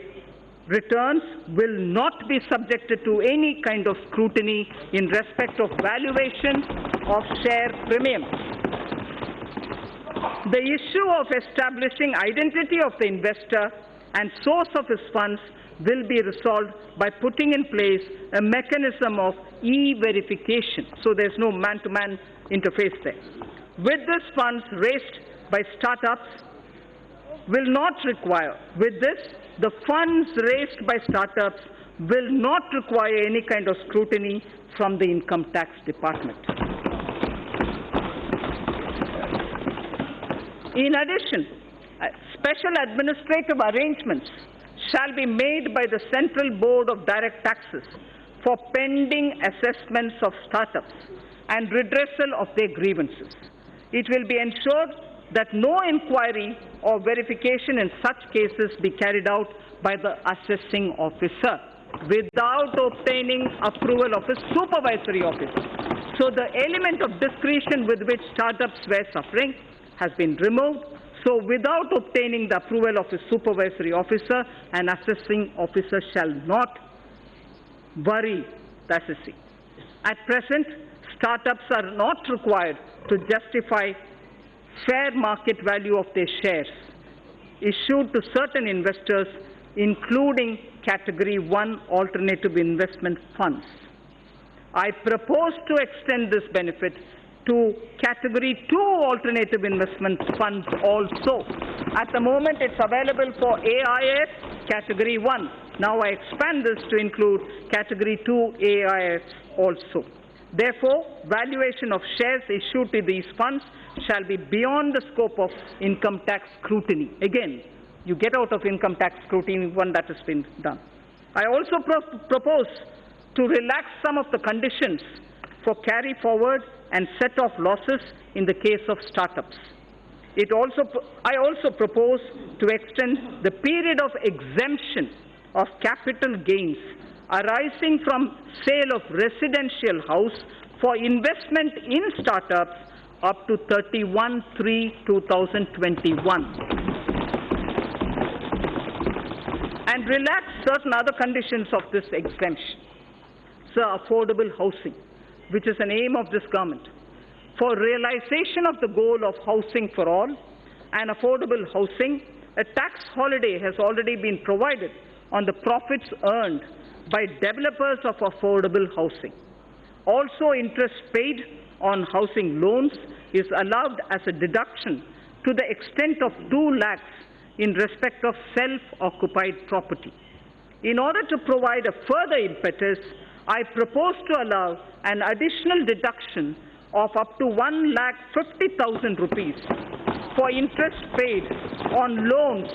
returns will not be subjected to any kind of scrutiny in respect of valuation of share premiums. The issue of establishing identity of the investor and source of his funds will be resolved by putting in place a mechanism of e-verification, so there's no man-to-man interface there. With this funds raised by startups will not require, the funds raised by startups will not require any kind of scrutiny from the income tax department. In addition, special administrative arrangements shall be made by the Central Board of Direct Taxes for pending assessments of startups and redressal of their grievances. It will be ensured that no inquiry or verification in such cases be carried out by the assessing officer without obtaining approval of his supervisory officer. So the element of discretion with which startups were suffering has been removed. So without obtaining the approval of his supervisory officer, an assessing officer shall not worry the assessee. At present, startups are not required to justify fair market value of their shares issued to certain investors, including Category 1 alternative investment funds. I propose to extend this benefit to Category 2 alternative investment funds also. At the moment, it's available for AIF Category 1. Now I expand this to include Category 2 AIF also. Therefore, valuation of shares issued to these funds shall be beyond the scope of income tax scrutiny. Again, you get out of income tax scrutiny when that has been done. I also propose to relax some of the conditions for carry forward and set off losses in the case of startups. I also propose to extend the period of exemption of capital gains arising from sale of residential house for investment in startups up to 31/3/2021 and relax certain other conditions of this exemption. So, affordable housing, which is an aim of this government. For realization of the goal of housing for all and affordable housing, a tax holiday has already been provided on the profits earned by developers of affordable housing. Also, interest paid on housing loans is allowed as a deduction to the extent of 2 lakhs in respect of self-occupied property. In order to provide a further impetus, I propose to allow an additional deduction of up to 1,50,000 rupees for interest paid on loans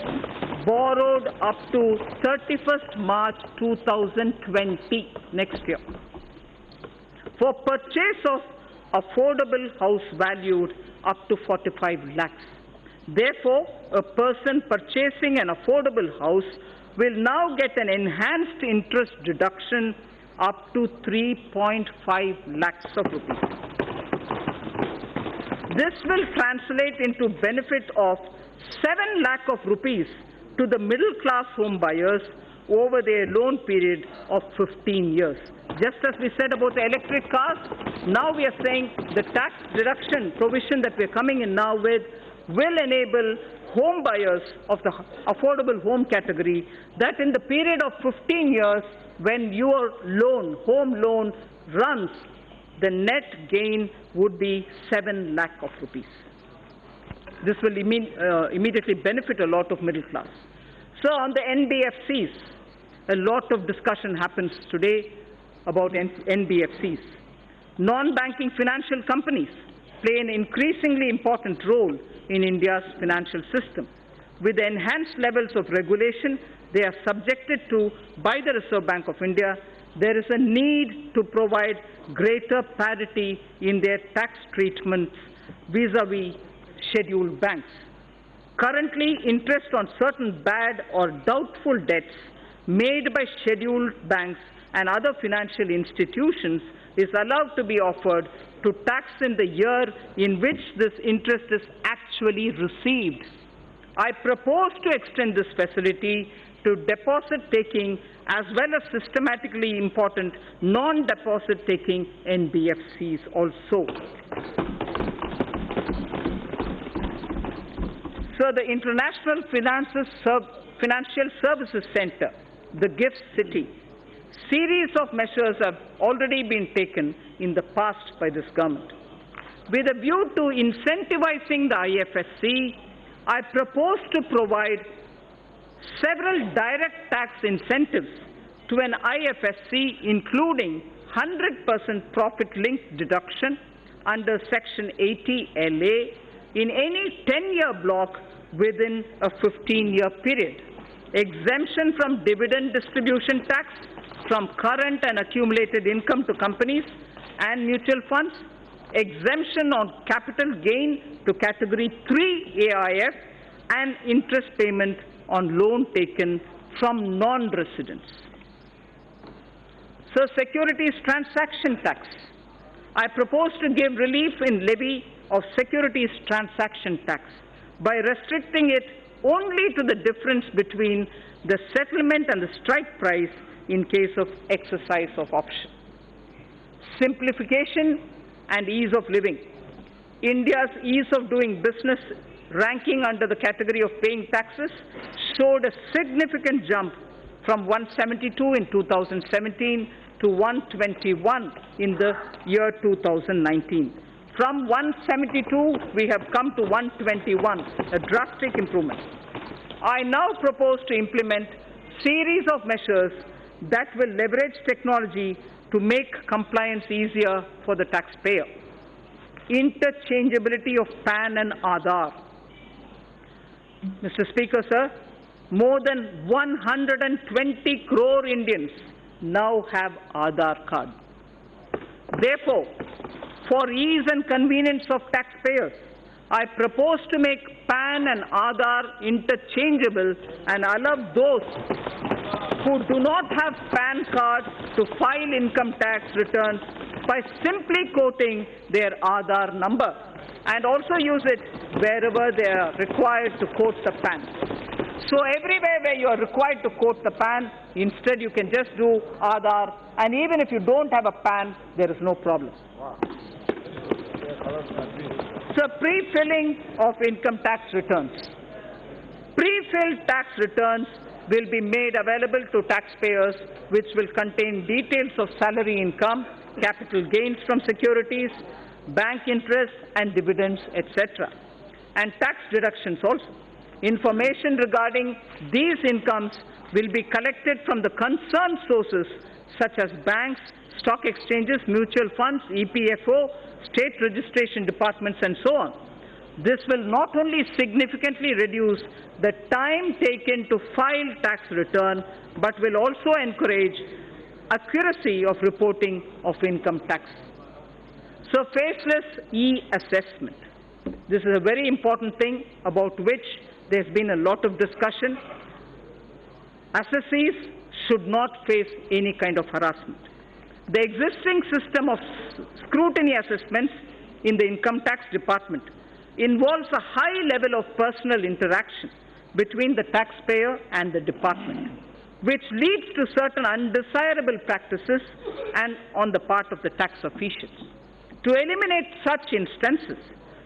borrowed up to 31st March 2020, next year, for purchase of affordable house valued up to 45 lakhs. Therefore, a person purchasing an affordable house will now get an enhanced interest deduction up to 3.5 lakhs of rupees. This will translate into benefit of 7 lakh of rupees to the middle class home buyers over their loan period of 15 years. Just as we said about the electric cars, now we are saying the tax deduction provision that we are coming in now with will enable home buyers of the affordable home category that in the period of 15 years when your loan, home loan runs, the net gain would be 7 lakh of rupees. This will immediately benefit a lot of middle class. So on the NBFCs, a lot of discussion happens today about NBFCs. Non-banking financial companies play an increasingly important role in India's financial system. With the enhanced levels of regulation they are subjected to by the Reserve Bank of India, there is a need to provide greater parity in their tax treatments vis-à-vis scheduled banks. Currently, interest on certain bad or doubtful debts made by scheduled banks and other financial institutions is allowed to be offered to tax in the year in which this interest is actually received. I propose to extend this facility to deposit-taking as well as systematically important non-deposit-taking NBFCs also. So the International Financial Services Center, the GIFT City, series of measures have already been taken in the past by this government. With a view to incentivizing the IFSC, I propose to provide several direct tax incentives to an IFSC, including 100% profit-linked deduction under Section 80 LA in any 10-year block within a 15-year period, exemption from dividend distribution tax from current and accumulated income to companies and mutual funds, exemption on capital gain to Category 3 AIF, and interest payment on loan taken from non-residents. So, securities transaction tax. I propose to give relief in levy of securities transaction tax by restricting it only to the difference between the settlement and the strike price in case of exercise of option. Simplification and ease of living. India's ease of doing business ranking under the category of paying taxes showed a significant jump from 172 in 2017 to 121 in the year 2019. From 172, we have come to 121, a drastic improvement. I now propose to implement series of measures that will leverage technology to make compliance easier for the taxpayer. Interchangeability of PAN and Aadhaar. Mr. Speaker, sir, more than 120 crore Indians now have Aadhaar card. Therefore, for ease and convenience of taxpayers, I propose to make PAN and Aadhaar interchangeable and allow those who do not have PAN cards to file income tax returns by simply quoting their Aadhaar number and also use it wherever they are required to quote the PAN. So everywhere where you are required to quote the PAN, instead you can just do Aadhaar, and even if you don't have a PAN, there is no problem. So pre-filling of income tax returns. Pre-filled tax returns will be made available to taxpayers, which will contain details of salary income, capital gains from securities, bank interest and dividends, etc. and tax deductions also. Information regarding these incomes will be collected from the concerned sources such as banks, stock exchanges, mutual funds, EPFO, state registration departments and so on. This will not only significantly reduce the time taken to file tax return, but will also encourage accuracy of reporting of income tax. So, faceless E-Assessment. This is a very important thing about which there has been a lot of discussion. Assessees should not face any kind of harassment. The existing system of scrutiny assessments in the income tax department involves a high level of personal interaction between the taxpayer and the department, which leads to certain undesirable practices and on the part of the tax officials. To eliminate such instances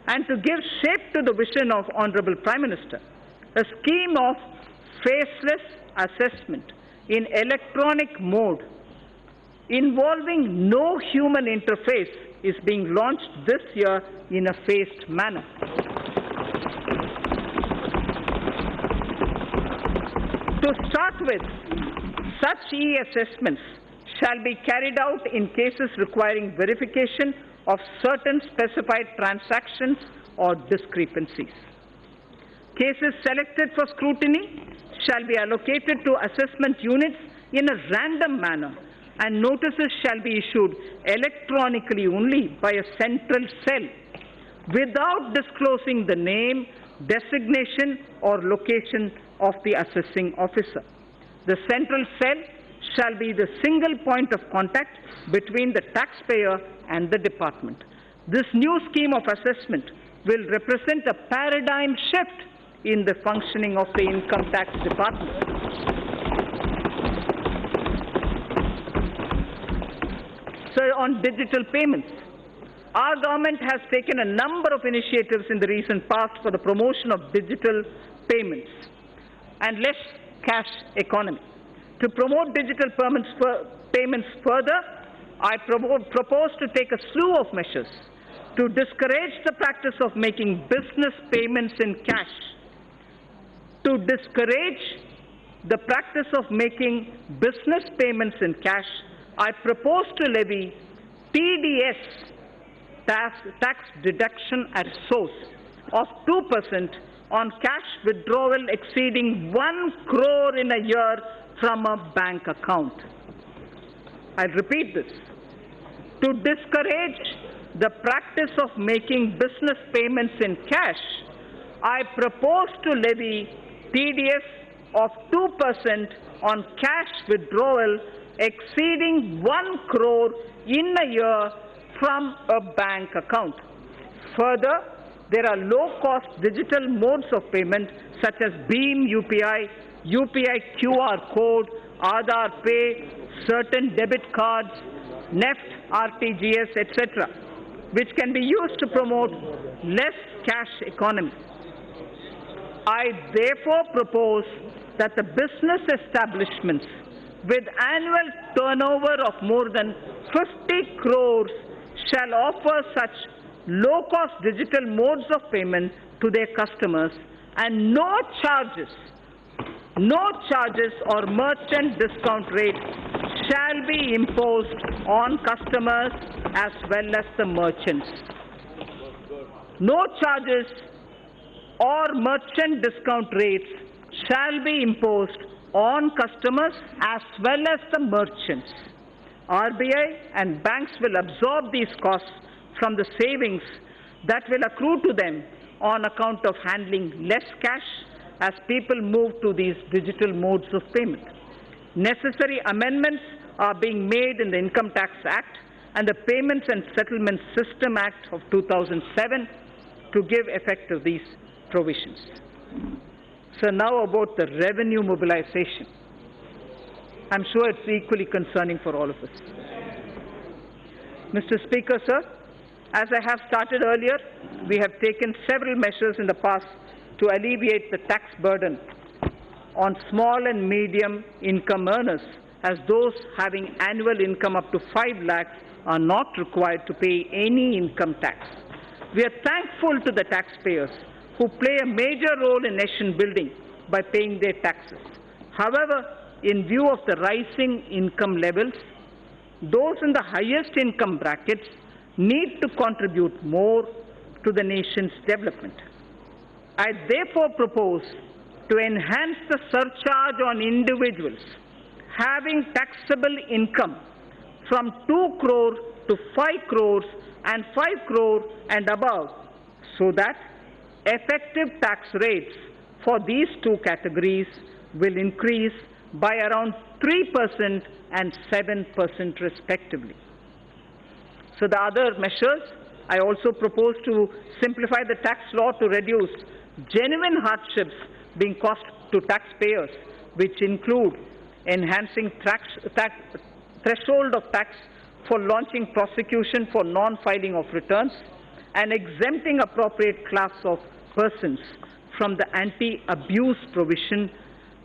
and to give shape to the vision of Honorable Prime Minister, a scheme of faceless assessment in electronic mode involving no human interface is being launched this year in a phased manner. To start with, such e-assessments shall be carried out in cases requiring verification of certain specified transactions or discrepancies. Cases selected for scrutiny shall be allocated to assessment units in a random manner, and notices shall be issued electronically only by a central cell without disclosing the name, designation or location of the assessing officer. The central cell shall be the single point of contact between the taxpayer and the department. This new scheme of assessment will represent a paradigm shift in the functioning of the income tax department. So on digital payments, our government has taken a number of initiatives in the recent past for the promotion of digital payments and less cash economy. To promote digital payments further, I propose to take a slew of measures to discourage the practice of making business payments in cash. To discourage the practice of making business payments in cash, I propose to levy TDS, tax deduction at source, of 2% on cash withdrawal exceeding 1 crore in a year from a bank account. I'll repeat this. To discourage the practice of making business payments in cash, I propose to levy TDS of 2% on cash withdrawal exceeding 1 crore in a year from a bank account. Further, there are low-cost digital modes of payment such as Beam UPI, UPI QR code, Aadhaar Pay, certain debit cards, NEFT, RTGS, etc., which can be used to promote less cash economy. I therefore propose that the business establishments with annual turnover of more than 50 crores shall offer such low-cost digital modes of payment to their customers, and no charges or merchant discount rates shall be imposed on customers as well as the merchants. No charges or merchant discount rates shall be imposed on customers as well as the merchants. RBI and banks will absorb these costs from the savings that will accrue to them on account of handling less cash as people move to these digital modes of payment. Necessary amendments are being made in the Income Tax Act and the Payments and Settlement System Act of 2007 to give effect to these provisions. So now about the revenue mobilization. I'm sure it's equally concerning for all of us. Mr. Speaker, sir, as I have started earlier, we have taken several measures in the past to alleviate the tax burden on small and medium income earners, as those having annual income up to 5 lakhs are not required to pay any income tax. We are thankful to the taxpayers who play a major role in nation building by paying their taxes. However, in view of the rising income levels, those in the highest income brackets need to contribute more to the nation's development. I therefore propose to enhance the surcharge on individuals having taxable income from 2 crore to 5 crores and 5 crore and above, so that effective tax rates for these two categories will increase by around 3% and 7% respectively. So the other measures, I also propose to simplify the tax law to reduce genuine hardships being cost to taxpayers, which include enhancing threshold of tax for launching prosecution for non-filing of returns and exempting appropriate class of persons from the anti-abuse provision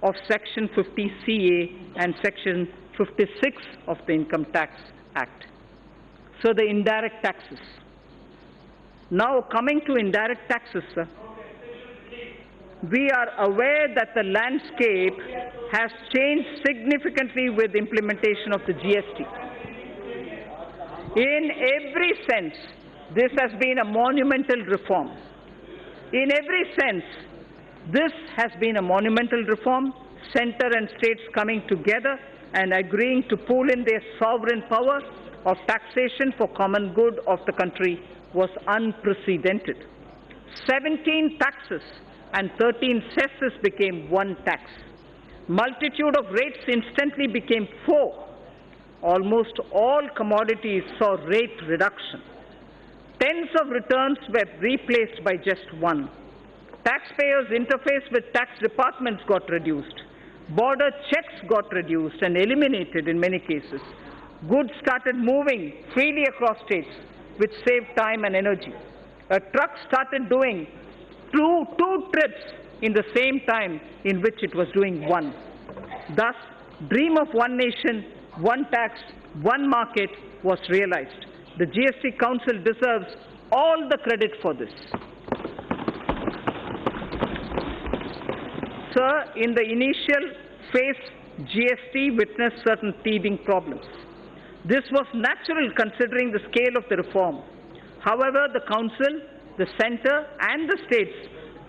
of Section 50CA and Section 56 of the Income Tax Act. So the indirect taxes. Now coming to indirect taxes, sir. We are aware that the landscape has changed significantly with implementation of the GST. In every sense, this has been a monumental reform. In every sense, this has been a monumental reform, center and states coming together and agreeing to pool in their sovereign power of taxation for common good of the country was unprecedented. 17 taxes and 13 cesses became one tax. Multitude of rates instantly became 4. Almost all commodities saw rate reduction. Tens of returns were replaced by just one. Taxpayers' interface with tax departments got reduced. Border checks got reduced and eliminated in many cases. Goods started moving freely across states, which saved time and energy. A truck started doing two trips in the same time in which it was doing one. Thus, dream of one nation, one tax, one market was realized. The GST Council deserves all the credit for this. Sir, in the initial phase, GST witnessed certain teething problems. This was natural considering the scale of the reform. However, the Council, the Centre and the states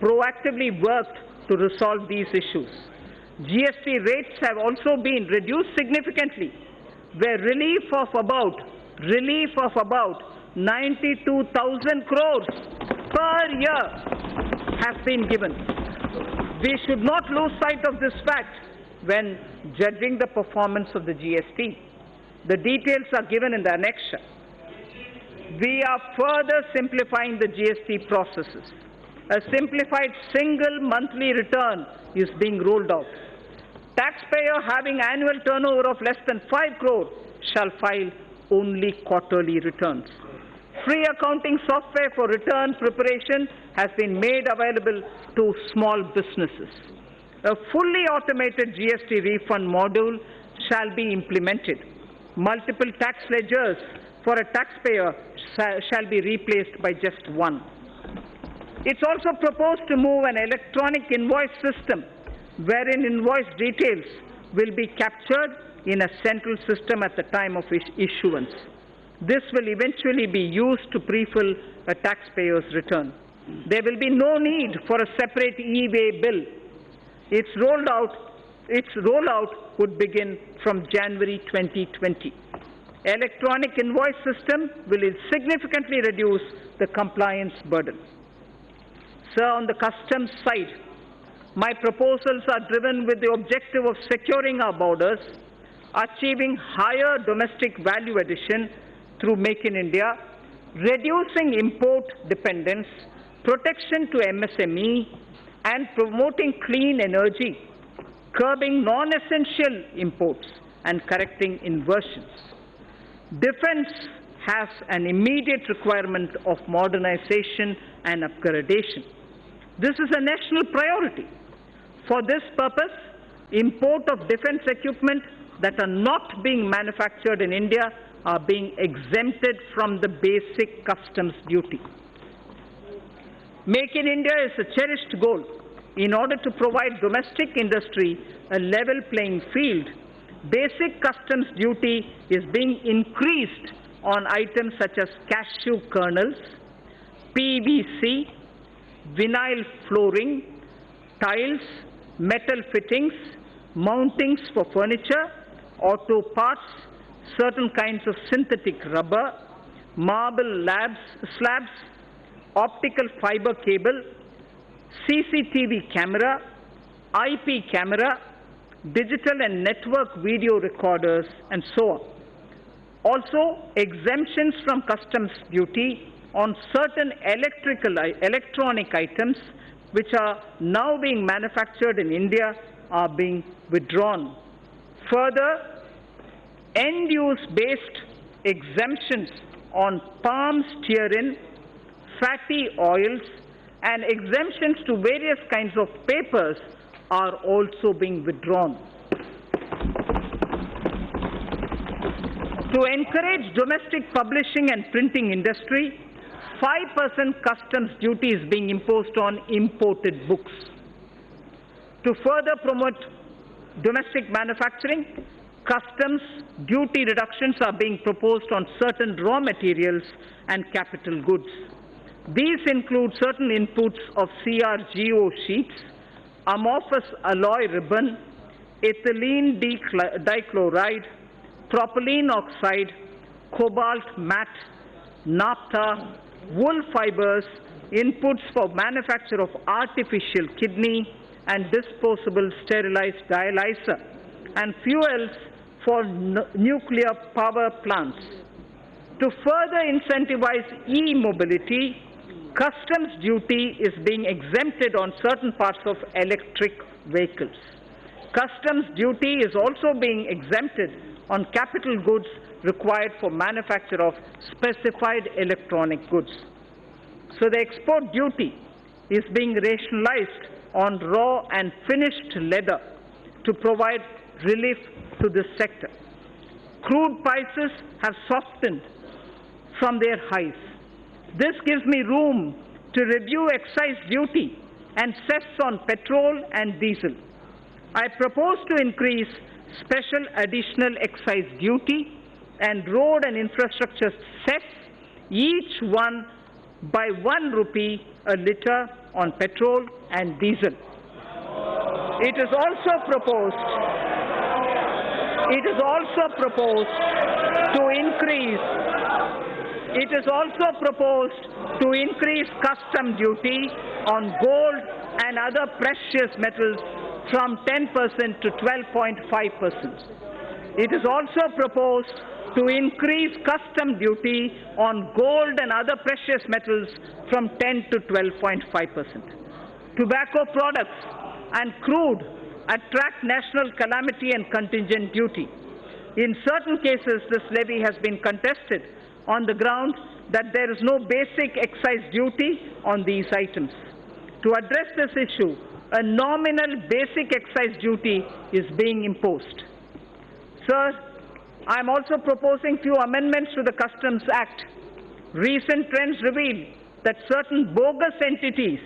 proactively worked to resolve these issues. GST rates have also been reduced significantly, where relief of about 92,000 crores per year has been given. We should not lose sight of this fact when judging the performance of the GST. The details are given in the annexure. We are further simplifying the GST processes. A simplified single monthly return is being rolled out. Taxpayer having annual turnover of less than 5 crore shall file only quarterly returns. Free accounting software for return preparation has been made available to small businesses. A fully automated GST refund module shall be implemented. Multiple tax ledgers for a taxpayer shall be replaced by just one. It's also proposed to move an electronic invoice system wherein invoice details will be captured in a central system at the time of issuance. This will eventually be used to pre-fill a taxpayer's return. There will be no need for a separate e-way bill. Its rollout would begin from January 2020. Electronic invoice system will significantly reduce the compliance burden. Sir, on the customs side, my proposals are driven with the objective of securing our borders, achieving higher domestic value addition through Make in India, reducing import dependence, protection to MSME, and promoting clean energy, curbing non-essential imports, and correcting inversions. Defense has an immediate requirement of modernization and upgradation. This is a national priority. For this purpose, import of defense equipment that are not being manufactured in India are being exempted from the basic customs duty. Make in India is a cherished goal. In order to provide domestic industry a level playing field, basic customs duty is being increased on items such as cashew kernels, PVC, vinyl flooring, tiles, metal fittings, mountings for furniture, auto parts, certain kinds of synthetic rubber, marble slabs, optical fiber cable, CCTV camera, IP camera, digital and network video recorders, and so on. Also, exemptions from customs duty on certain electronic items which are now being manufactured in India are being withdrawn. Further, end-use based exemptions on palm stearin, fatty oils, and exemptions to various kinds of papers are also being withdrawn. To encourage domestic publishing and printing industry, 5% customs duty is being imposed on imported books. To further promote domestic manufacturing, customs duty reductions are being proposed on certain raw materials and capital goods. These include certain inputs of CRGO sheets, amorphous alloy ribbon, ethylene dichloride, propylene oxide, cobalt matte, naphtha, wool fibers, inputs for manufacture of artificial kidney and disposable sterilized dialyzer, and fuels for nuclear power plants. To further incentivize e-mobility, customs duty is being exempted on certain parts of electric vehicles. Customs duty is also being exempted on capital goods required for manufacture of specified electronic goods. So the export duty is being rationalized on raw and finished leather to provide relief to this sector. Crude prices have softened from their highs. This gives me room to review excise duty and cess on petrol and diesel. I propose to increase special additional excise duty and road and infrastructure cess, each one by ₹1 a litre on petrol and diesel. It is also proposed to increase custom duty on gold and other precious metals from 10% to 12.5%. It is also proposed to increase custom duty on gold and other precious metals from 10 to 12.5%. Tobacco products and crude attract national calamity and contingent duty. In certain cases, this levy has been contested on the ground that there is no basic excise duty on these items. To address this issue, a nominal basic excise duty is being imposed. Sir, I am also proposing few amendments to the Customs Act. Recent trends reveal that certain bogus entities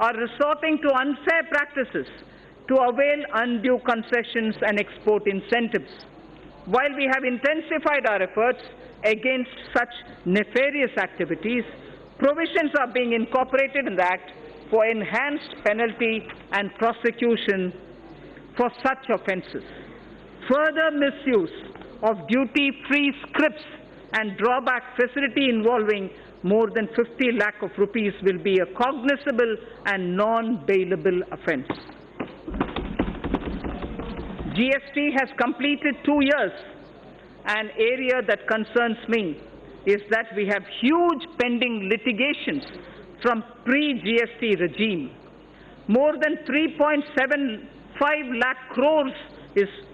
are resorting to unfair practices to avail undue concessions and export incentives. While we have intensified our efforts against such nefarious activities, provisions are being incorporated in the Act for enhanced penalty and prosecution for such offences. Further misuse of duty-free scrips and drawback facility involving more than 50 lakh of rupees will be a cognizable and non-bailable offence. GST has completed 2 years. An area that concerns me is that we have huge pending litigations from pre-GST regime. More than 3.75 lakh crores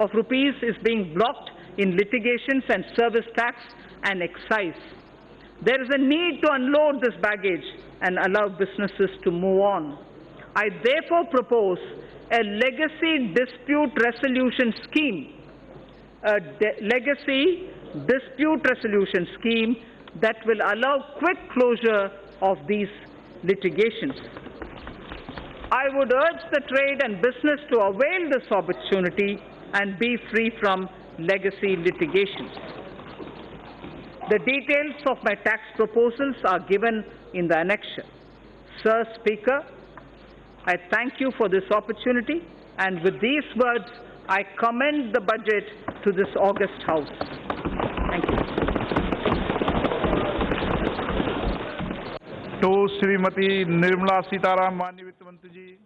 of rupees is being blocked in litigations and service tax and excise. There is a need to unload this baggage and allow businesses to move on. I therefore propose a legacy dispute resolution scheme, that will allow quick closure of these litigations. I would urge the trade and business to avail this opportunity and be free from legacy litigations. The details of my tax proposals are given in the annexure. Sir Speaker, I thank you for this opportunity, and with these words, I commend the budget to this august House. Thank you. To Srimati Nirmala Sitharaman, Manyavitt Mantri ji.